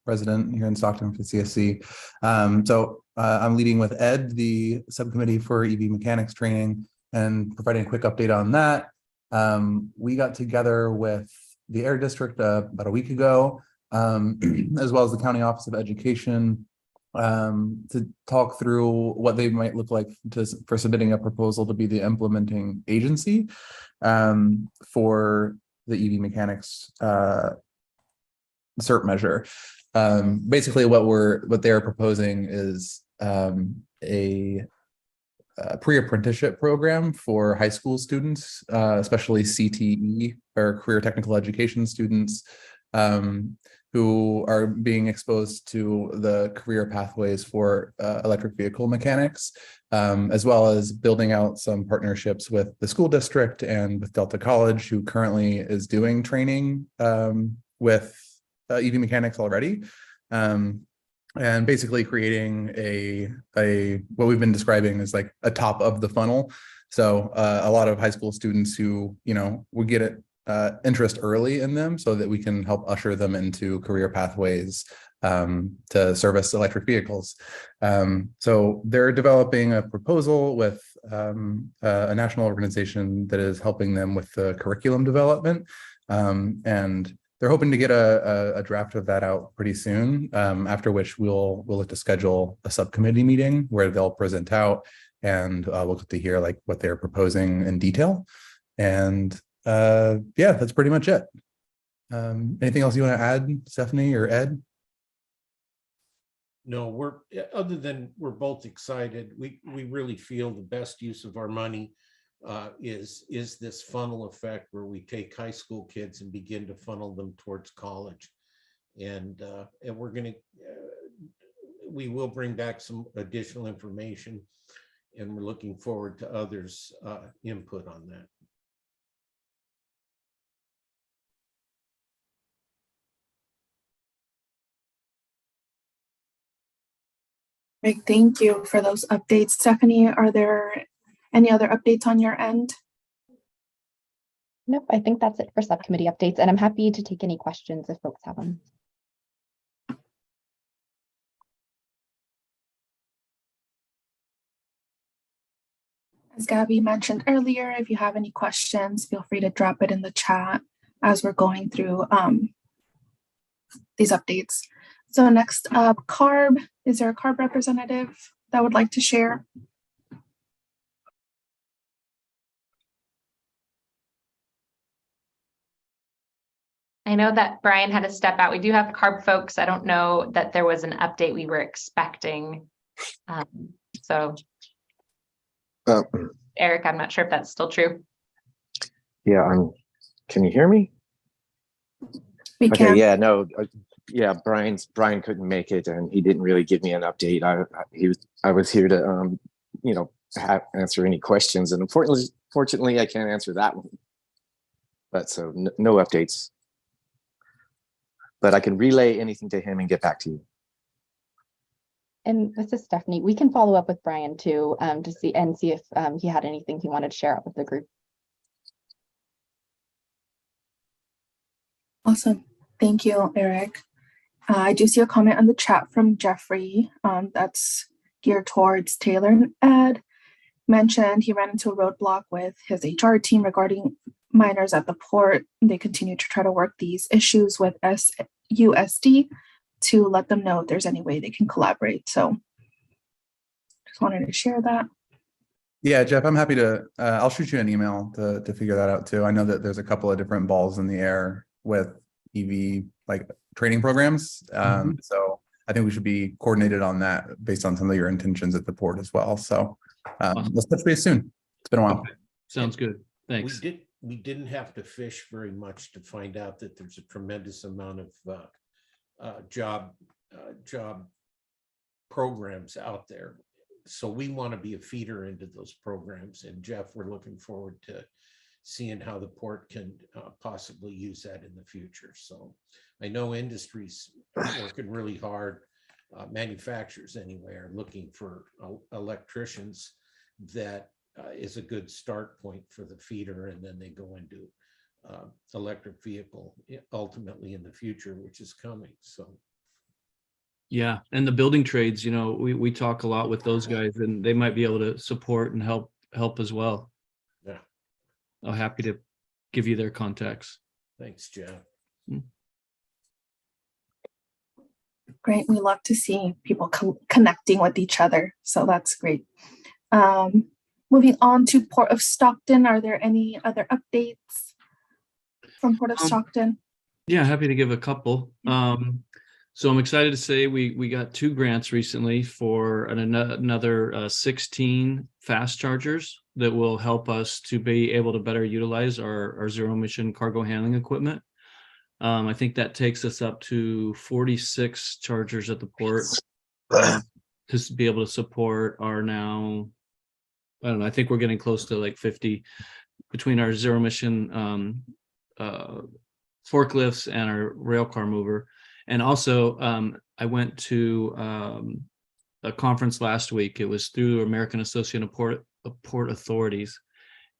resident here in Stockton for the CSC. I'm leading with Ed, the subcommittee for EV mechanics training, and providing a quick update on that. We got together with the Air District about a week ago, as well as the County Office of Education, to talk through what they might look like for submitting a proposal to be the implementing agency for the EV mechanics CERT measure. Basically, what they're proposing is a pre-apprenticeship program for high school students, especially CTE or career technical education students, who are being exposed to the career pathways for electric vehicle mechanics, as well as building out some partnerships with the school district and with Delta College, who currently is doing training with EV mechanics already. And basically creating a what we've been describing as like a top of the funnel. So a lot of high school students who, would get it interest early in them so that we can help usher them into career pathways to service electric vehicles. So they're developing a proposal with a national organization that is helping them with the curriculum development. And they're hoping to get a draft of that out pretty soon, after which we'll look to schedule a subcommittee meeting where they'll present out, and we'll get to hear like what they're proposing in detail. And yeah, that's pretty much it. Anything else you want to add, Stephanie or Ed? No, other than we're both excited. We really feel the best use of our money is this funnel effect, where we take high school kids and begin to funnel them towards college. And we will bring back some additional information, and we're looking forward to others' input on that. Great, thank you for those updates. Stephanie, are there any other updates on your end? Nope, I think that's it for subcommittee updates, and I'm happy to take any questions if folks have them. As Gabby mentioned earlier, if you have any questions, feel free to drop it in the chat as we're going through these updates. So next up, CARB. Is there a CARB representative that would like to share? I know that Brian had to step out. We do have CARB folks. I don't know that there was an update we were expecting. Eric, I'm not sure if that's still true. Yeah, can you hear me? We can. Okay, yeah, no, yeah, Brian couldn't make it, and he didn't really give me an update. I was here to answer any questions, and unfortunately I can't answer that one. But so no updates. But I can relay anything to him and get back to you. And this is Stephanie. We can follow up with Brian too, to see if he had anything he wanted to share out with the group. Awesome. Thank you, Eric. I do see a comment on the chat from Jeffrey that's geared towards Taylor and Ed. Mentioned he ran into a roadblock with his HR team regarding minors at the port. They continue to try to work these issues with USD to let them know if there's any way they can collaborate. So just wanted to share that. Yeah, Jeff, I'm happy to, I'll shoot you an email to figure that out too. I know that there's a couple of different balls in the air with EV like training programs. So I think we should be coordinated on that based on some of your intentions at the port as well. So let's touch base soon. It's been a while. Okay. Sounds good. Thanks. We didn't have to fish very much to find out that there's a tremendous amount of job programs out there. So we want to be a feeder into those programs. And Jeff, we're looking forward to seeing how the port can possibly use that in the future. So I know industries are working really hard. Manufacturers anyway are looking for electricians. That is a good start point for the feeder, and then they go into electric vehicle ultimately in the future, which is coming. So yeah, and the building trades, we talk a lot with those guys, and they might be able to support and help as well. Yeah, I'm happy to give you their contacts. Thanks, Jeff. Great. We love to see people connecting with each other. So that's great. Moving on to Port of Stockton, are there any other updates from Port of Stockton? Yeah, happy to give a couple. So I'm excited to say we got 2 grants recently for another 16 fast chargers that will help us to be able to better utilize our zero emission cargo handling equipment. I think that takes us up to 46 chargers at the port to be able to support our now, I don't know, I think we're getting close to like 50 between our zero emission forklifts and our rail car mover. And also I went to a conference last week. It was through American Association of Port Authorities,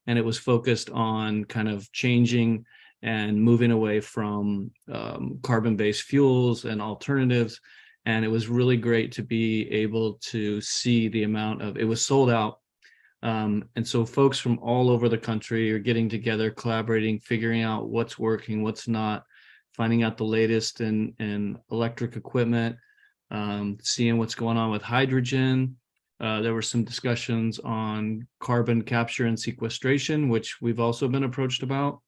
and it was focused on kind of changing and moving away from carbon-based fuels and alternatives. And it was really great to be able to see the amount of, it was sold out. And so folks from all over the country are getting together, collaborating, figuring out what's working, what's not, finding out the latest in electric equipment, seeing what's going on with hydrogen. There were some discussions on carbon capture and sequestration, which we've also been approached about.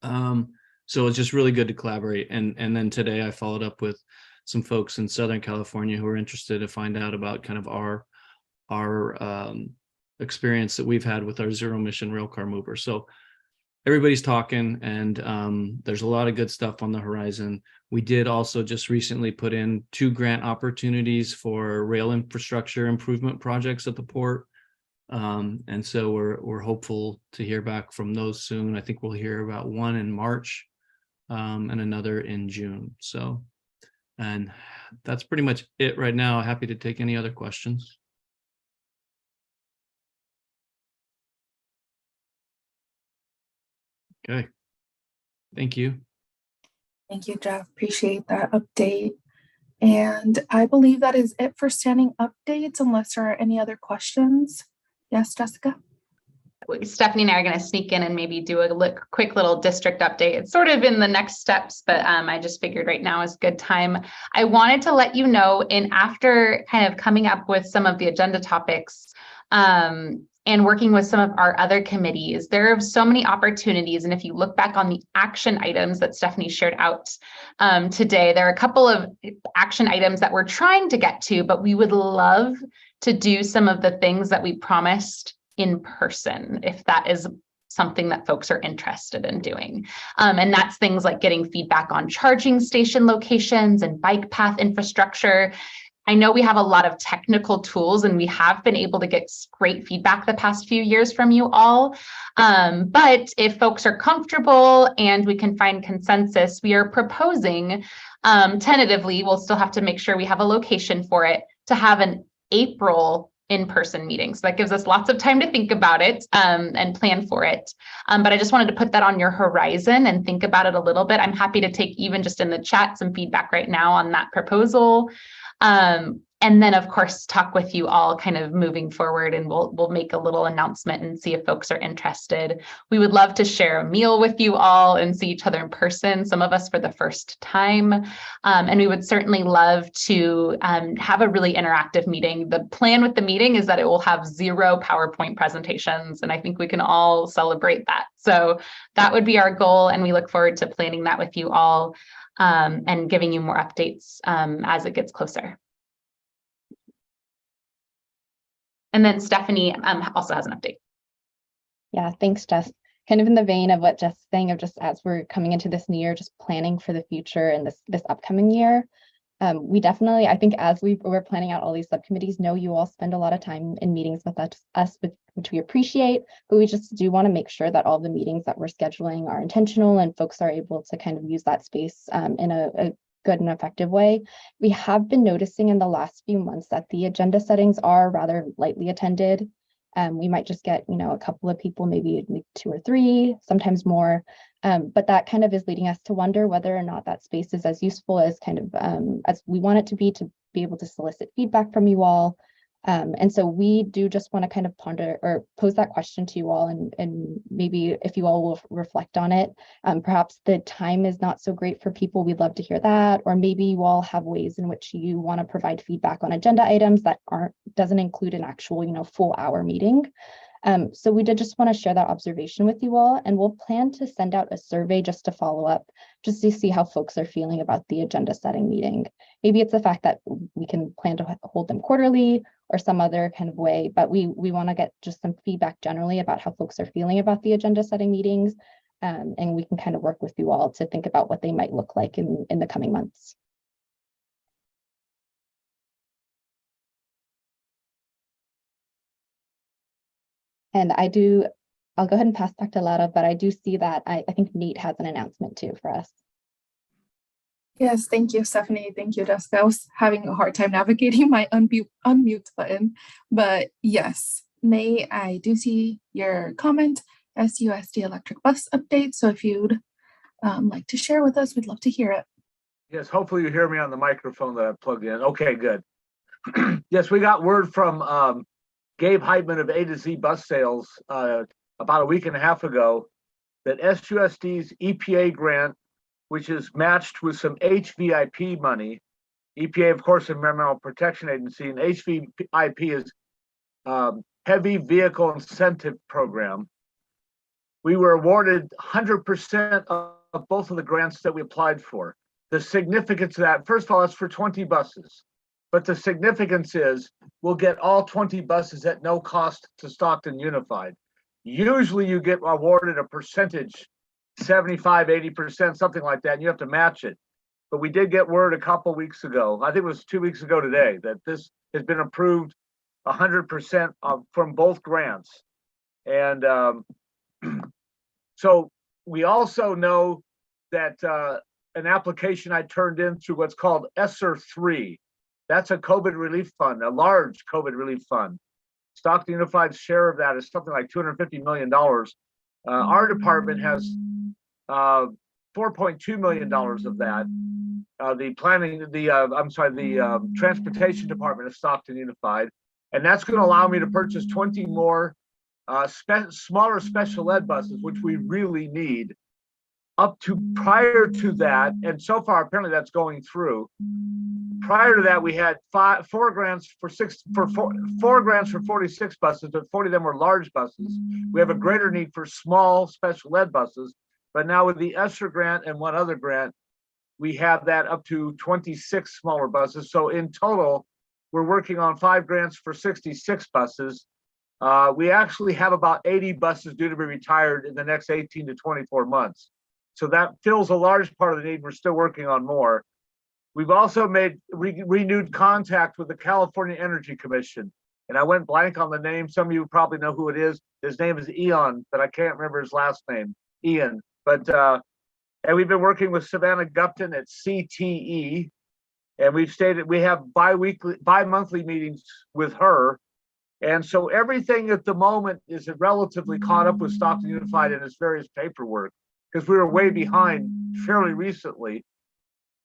So it's just really good to collaborate. And then today I followed up with some folks in Southern California who are interested to find out about kind of our experience that we've had with our zero emission railcar mover. So everybody's talking, and there's a lot of good stuff on the horizon. We did also just recently put in 2 grant opportunities for rail infrastructure improvement projects at the port. And so we're hopeful to hear back from those soon. I think we'll hear about one in March and another in June. So, and that's pretty much it right now. Happy to take any other questions. Okay, thank you. Thank you, Jeff. Appreciate that update. And I believe that is it for standing updates, unless there are any other questions. Yes, Jessica? Stephanie and I are going to sneak in and maybe do a quick little district update. It's sort of in the next steps, but I just figured right now is a good time. I wanted to let you know, after kind of coming up with some of the agenda topics, and working with some of our other committees, there are so many opportunities. And if you look back on the action items that Stephanie shared out today, there are a couple of action items that we're trying to get to, but we would love to do some of the things that we promised in person, if that is something that folks are interested in doing. And that's things like getting feedback on charging station locations and bike path infrastructure. I know we have a lot of technical tools, and we have been able to get great feedback the past few years from you all. But if folks are comfortable and we can find consensus, we are proposing tentatively, we'll still have to make sure we have a location for it, to have an April in-person meeting. So that gives us lots of time to think about it and plan for it. But I just wanted to put that on your horizon and think about it a little bit. I'm happy to take even just in the chat some feedback right now on that proposal. And then, of course, talk with you all kind of moving forward, and we'll make a little announcement and see if folks are interested. We would love to share a meal with you all and see each other in person, some of us for the first time. And we would certainly love to have a really interactive meeting. The plan with the meeting is that it will have 0 PowerPoint presentations, and I think we can all celebrate that. So that would be our goal, and we look forward to planning that with you all and giving you more updates as it gets closer. And then Stephanie also has an update. Yeah, thanks, Jess. Kind of in the vein of what Jess is saying, of just as we're coming into this new year, just planning for the future and this upcoming year. We definitely, I think as we're planning out all these subcommittees, know you all spend a lot of time in meetings with us, which we appreciate, but we just do want to make sure that all the meetings that we're scheduling are intentional and folks are able to kind of use that space in a good and effective way. We have been noticing in the last few months that the agenda settings are rather lightly attended. We might just get, a couple of people, maybe 2 or 3, sometimes more. But that kind of is leading us to wonder whether or not that space is as useful as kind of as we want it to be able to solicit feedback from you all. And so we do just want to kind of ponder or pose that question to you all, and maybe if you all will reflect on it. Perhaps the time is not so great for people. We'd love to hear that. Or maybe you all have ways in which you want to provide feedback on agenda items that doesn't include an actual, full hour meeting. So we did just want to share that observation with you all, and we'll plan to send out a survey just to follow up, just to see how folks are feeling about the agenda setting meeting. Maybe it's the fact that we can plan to hold them quarterly or some other kind of way, but we want to get just some feedback generally about how folks are feeling about the agenda setting meetings. and we can kind of work with you all to think about what they might look like in the coming months. And I'll go ahead and pass back to Lara, but I do see that I think Nate has an announcement too for us. Yes, thank you, Stephanie. Thank you, Jessica. I was having a hard time navigating my unmute button, but yes, Nate, I do see your comment, SUSD electric bus update. So if you'd like to share with us, we'd love to hear it. Yes, hopefully you hear me on the microphone that I plugged in. Okay, good. Yes, we got word from Gabe Heitman of A to Z Bus Sales about a week and a half ago that SUSD's EPA grant, which is matched with some HVIP money, EPA, of course, Environmental Protection Agency, and HVIP is Heavy Vehicle Incentive Program. We were awarded 100% of both of the grants that we applied for. The significance of that, first of all, it's for 20 buses. But the significance is we'll get all 20 buses at no cost to Stockton Unified. Usually you get awarded a percentage, 75, 80%, something like that, and you have to match it. But we did get word a couple weeks ago, I think it was 2 weeks ago today, that this has been approved 100% from both grants. And so we also know that an application I turned in through what's called ESSER 3. That's a COVID relief fund, a large COVID relief fund. Stockton Unified's share of that is something like $250 million. Our department has $4.2 million of that. The transportation department of Stockton Unified, and that's going to allow me to purchase 20 more smaller special ed buses, which we really need. Up to prior to that, and so far apparently that's going through. Prior to that, we had four grants for 46 buses, but 40 of them were large buses. We have a greater need for small special ed buses, but now with the ESSER grant and one other grant, we have that up to 26 smaller buses. So in total, we're working on 5 grants for 66 buses. We actually have about 80 buses due to be retired in the next 18 to 24 months. So that fills a large part of the need. We're still working on more. We've also made renewed contact with the California Energy Commission. And I went blank on the name. Some of you probably know who it is. His name is Ian, but I can't remember his last name, Ian. But and we've been working with Savannah Gupton at CTE. And we've stated we have bi-monthly meetings with her. And so everything at the moment is relatively caught up with Stockton Unified and its various paperwork, because we were way behind fairly recently.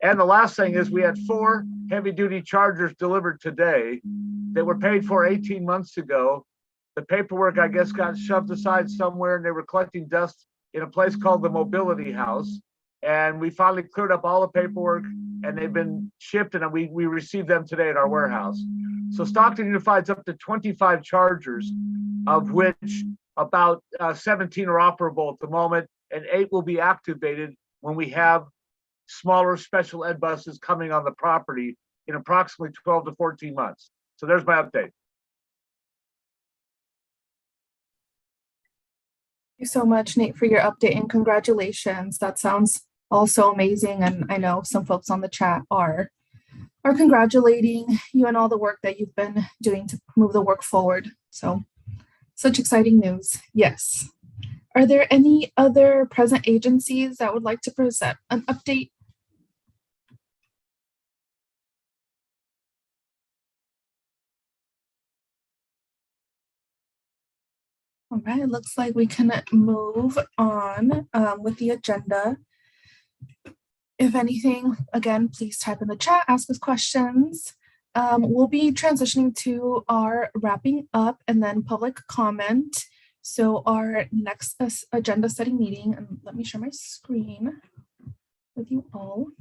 And the last thing is we had 4 heavy-duty Chargers delivered today that were paid for 18 months ago. The paperwork, I guess, got shoved aside somewhere, and they were collecting dust in a place called the Mobility House. And we finally cleared up all the paperwork, and they've been shipped, and we received them today at our warehouse. So Stockton Unified's up to 25 Chargers, of which about 17 are operable at the moment, and 8 will be activated when we have smaller special ed buses coming on the property in approximately 12 to 14 months. So there's my update. Thank you so much, Nate, for your update, and congratulations. That sounds also amazing. And I know some folks on the chat are congratulating you and all the work that you've been doing to move the work forward. So such exciting news. Yes. Are there any other present agencies that would like to present an update? All right, it looks like we can move on with the agenda. If anything, again, please type in the chat, ask us questions. We'll be transitioning to our wrapping up and then public comment. So our next agenda setting meeting, and let me share my screen with you all.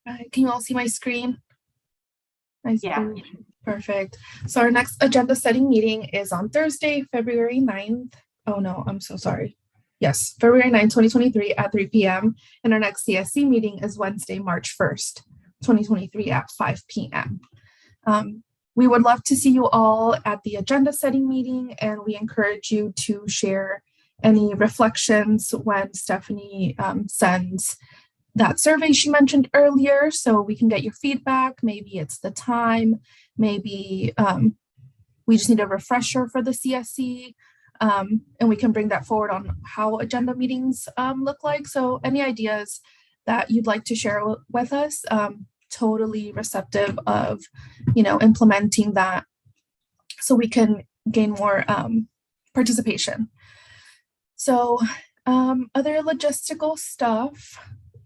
Can you all see my screen? Nice. Yeah. Perfect. So our next agenda setting meeting is on Thursday, February 9th. Oh no, I'm so sorry. Yes, February 9th, 2023 at 3 p.m. And our next CSC meeting is Wednesday, March 1st, 2023 at 5 p.m. We would love to see you all at the agenda setting meeting, and we encourage you to share any reflections when Stephanie sends that survey she mentioned earlier, so we can get your feedback. Maybe it's the time, maybe we just need a refresher for the CSC, and we can bring that forward on how agenda meetings look like. So any ideas that you'd like to share with us, totally receptive of, implementing that so we can gain more participation. So other logistical stuff,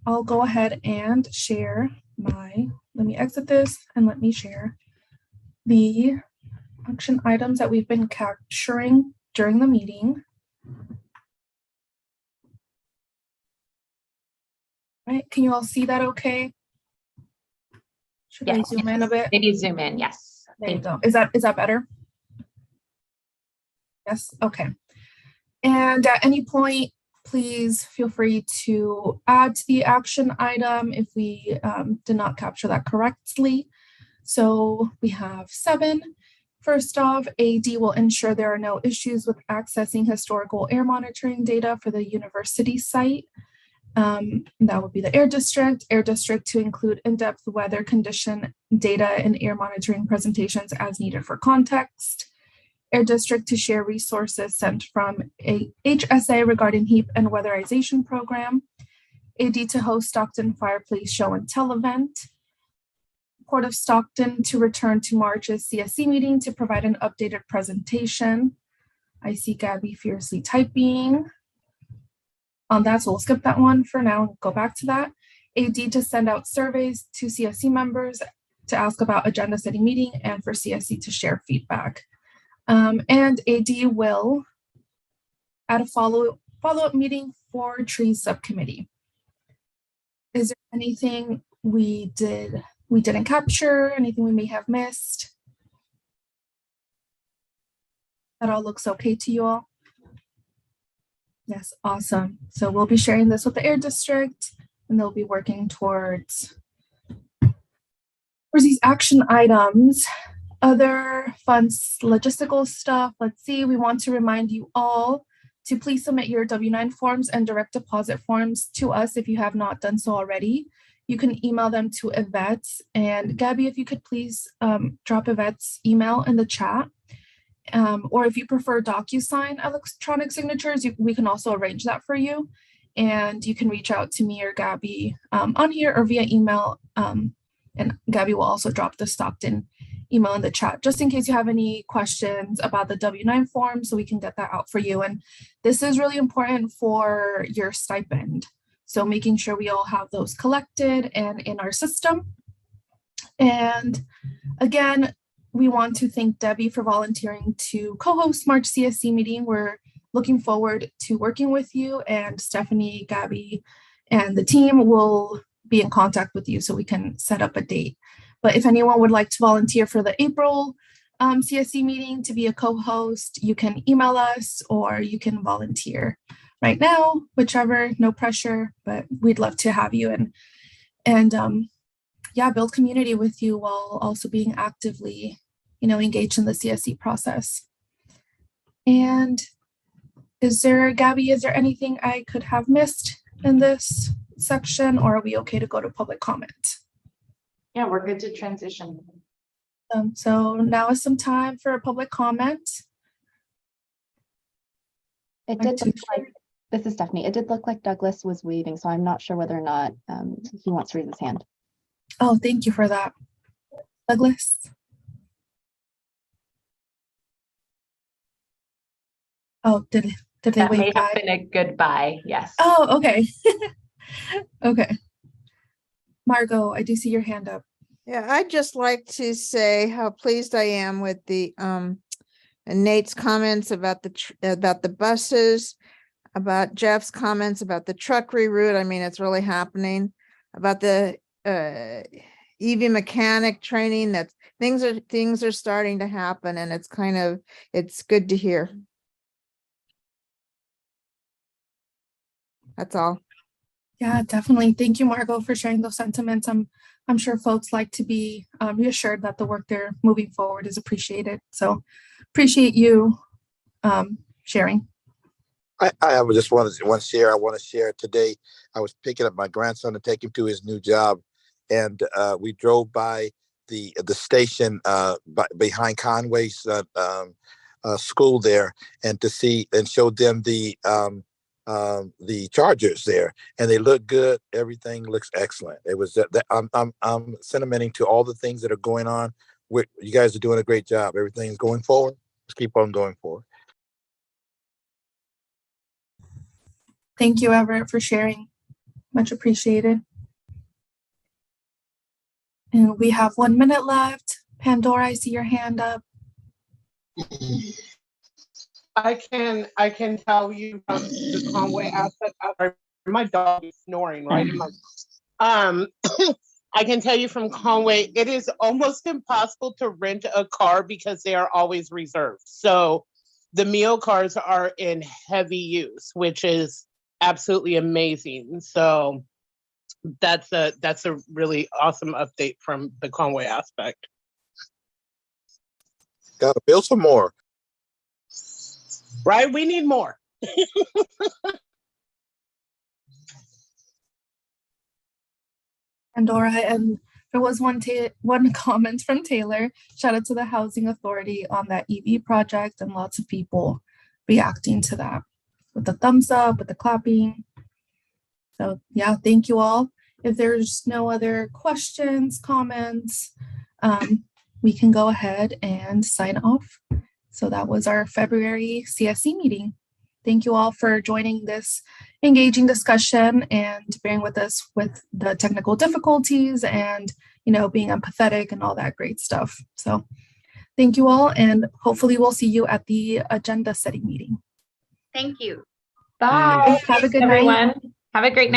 I'll go ahead and share let me exit this and let me share the action items that we've been capturing during the meeting. All right, can you all see that okay? Should I zoom in a bit? Maybe zoom in, yes. There you go. Is that better? Yes, okay. And at any point, please feel free to add to the action item if we did not capture that correctly. So we have 7. First off, AD will ensure there are no issues with accessing historical air monitoring data for the university site. That would be the Air District to include in-depth weather condition data and air monitoring presentations as needed for context. Air District to share resources sent from a HSA regarding heat and weatherization program. AD to host Stockton Fireplace Show and Tell event. Port of Stockton to return to March's CSC meeting to provide an updated presentation. I see Gabby fiercely typing on that, so we'll skip that one for now and go back to that. AD to send out surveys to CSC members to ask about agenda setting meeting and for CSC to share feedback. And AD will add a follow-up meeting for trees subcommittee. Is there anything we didn't capture, anything we may have missed? That all looks okay to you all? Yes, awesome. So we'll be sharing this with the Air District, and they'll be working towards these action items. Other fun logistical stuff. Let's see, we want to remind you all to please submit your W-9 forms and direct deposit forms to us if you have not done so already. You can email them to Yvette. And Gabby, if you could please drop Yvette's email in the chat. Or if you prefer DocuSign electronic signatures, we can also arrange that for you. And you can reach out to me or Gabby on here or via email. And Gabby will also drop the Stockton email in the chat, just in case you have any questions about the W-9 form, so we can get that out for you. And this is really important for your stipend. So making sure we all have those collected and in our system. And again, we want to thank Debbie for volunteering to co-host March CSC meeting. We're looking forward to working with you, and Stephanie, Gabby, and the team will be in contact with you so we can set up a date. But if anyone would like to volunteer for the April CSC meeting to be a co-host, you can email us or you can volunteer right now, whichever, no pressure, but we'd love to have you and yeah, build community with you while also being actively, engaged in the CSC process. And Gabby, is there anything I could have missed in this section, or are we okay to go to public comment? Yeah, we're good to transition. So now is some time for a public comment. It did look like, this is Stephanie. It did look like Douglas was waving, so I'm not sure whether or not he wants to raise his hand. Oh, thank you for that. Douglas? Oh, did they that wave may bye? have been a goodbye, yes. Oh, okay. Okay. Margot, I do see your hand up. Yeah, I'd just like to say how pleased I am with the Nate's comments about the buses, about Jeff's comments about the truck reroute. I mean, it's really happening. About the EV mechanic training, that things are starting to happen, and it's good to hear. That's all. Yeah, definitely. Thank you, Margot, for sharing those sentiments. I'm sure folks like to be reassured that the work they're moving forward is appreciated. So appreciate you sharing. I would just want to share. I want to share today. I was picking up my grandson to take him to his new job, and we drove by the station behind Conway's school there, and to see and showed them the chargers there, and they look good. Everything looks excellent. It was I'm sentimenting to all the things that are going on. You guys are doing a great job. Everything's going forward. Let's keep on going forward. Thank you, Everett, for sharing. Much appreciated. And we have 1 minute left. Pandora, I see your hand up. I can tell you from the Conway aspect. My dog is snoring right in my. I can tell you from Conway, it is almost impossible to rent a car because they are always reserved. So the meal cars are in heavy use, which is absolutely amazing. So that's a really awesome update from the Conway aspect. Gotta build some more. Right? We need more. Pandora, and there was one comment from Taylor. Shout out to the Housing Authority on that EV project, and lots of people reacting to that with the thumbs up, with the clapping. So yeah, thank you all. If there's no other questions, comments, we can go ahead and sign off. So that was our February CSC meeting. Thank you all for joining this engaging discussion and bearing with us with the technical difficulties and, being empathetic and all that great stuff. So thank you all, and hopefully we'll see you at the agenda setting meeting. Thank you. Bye. Have a good everyone. night. Have a great night.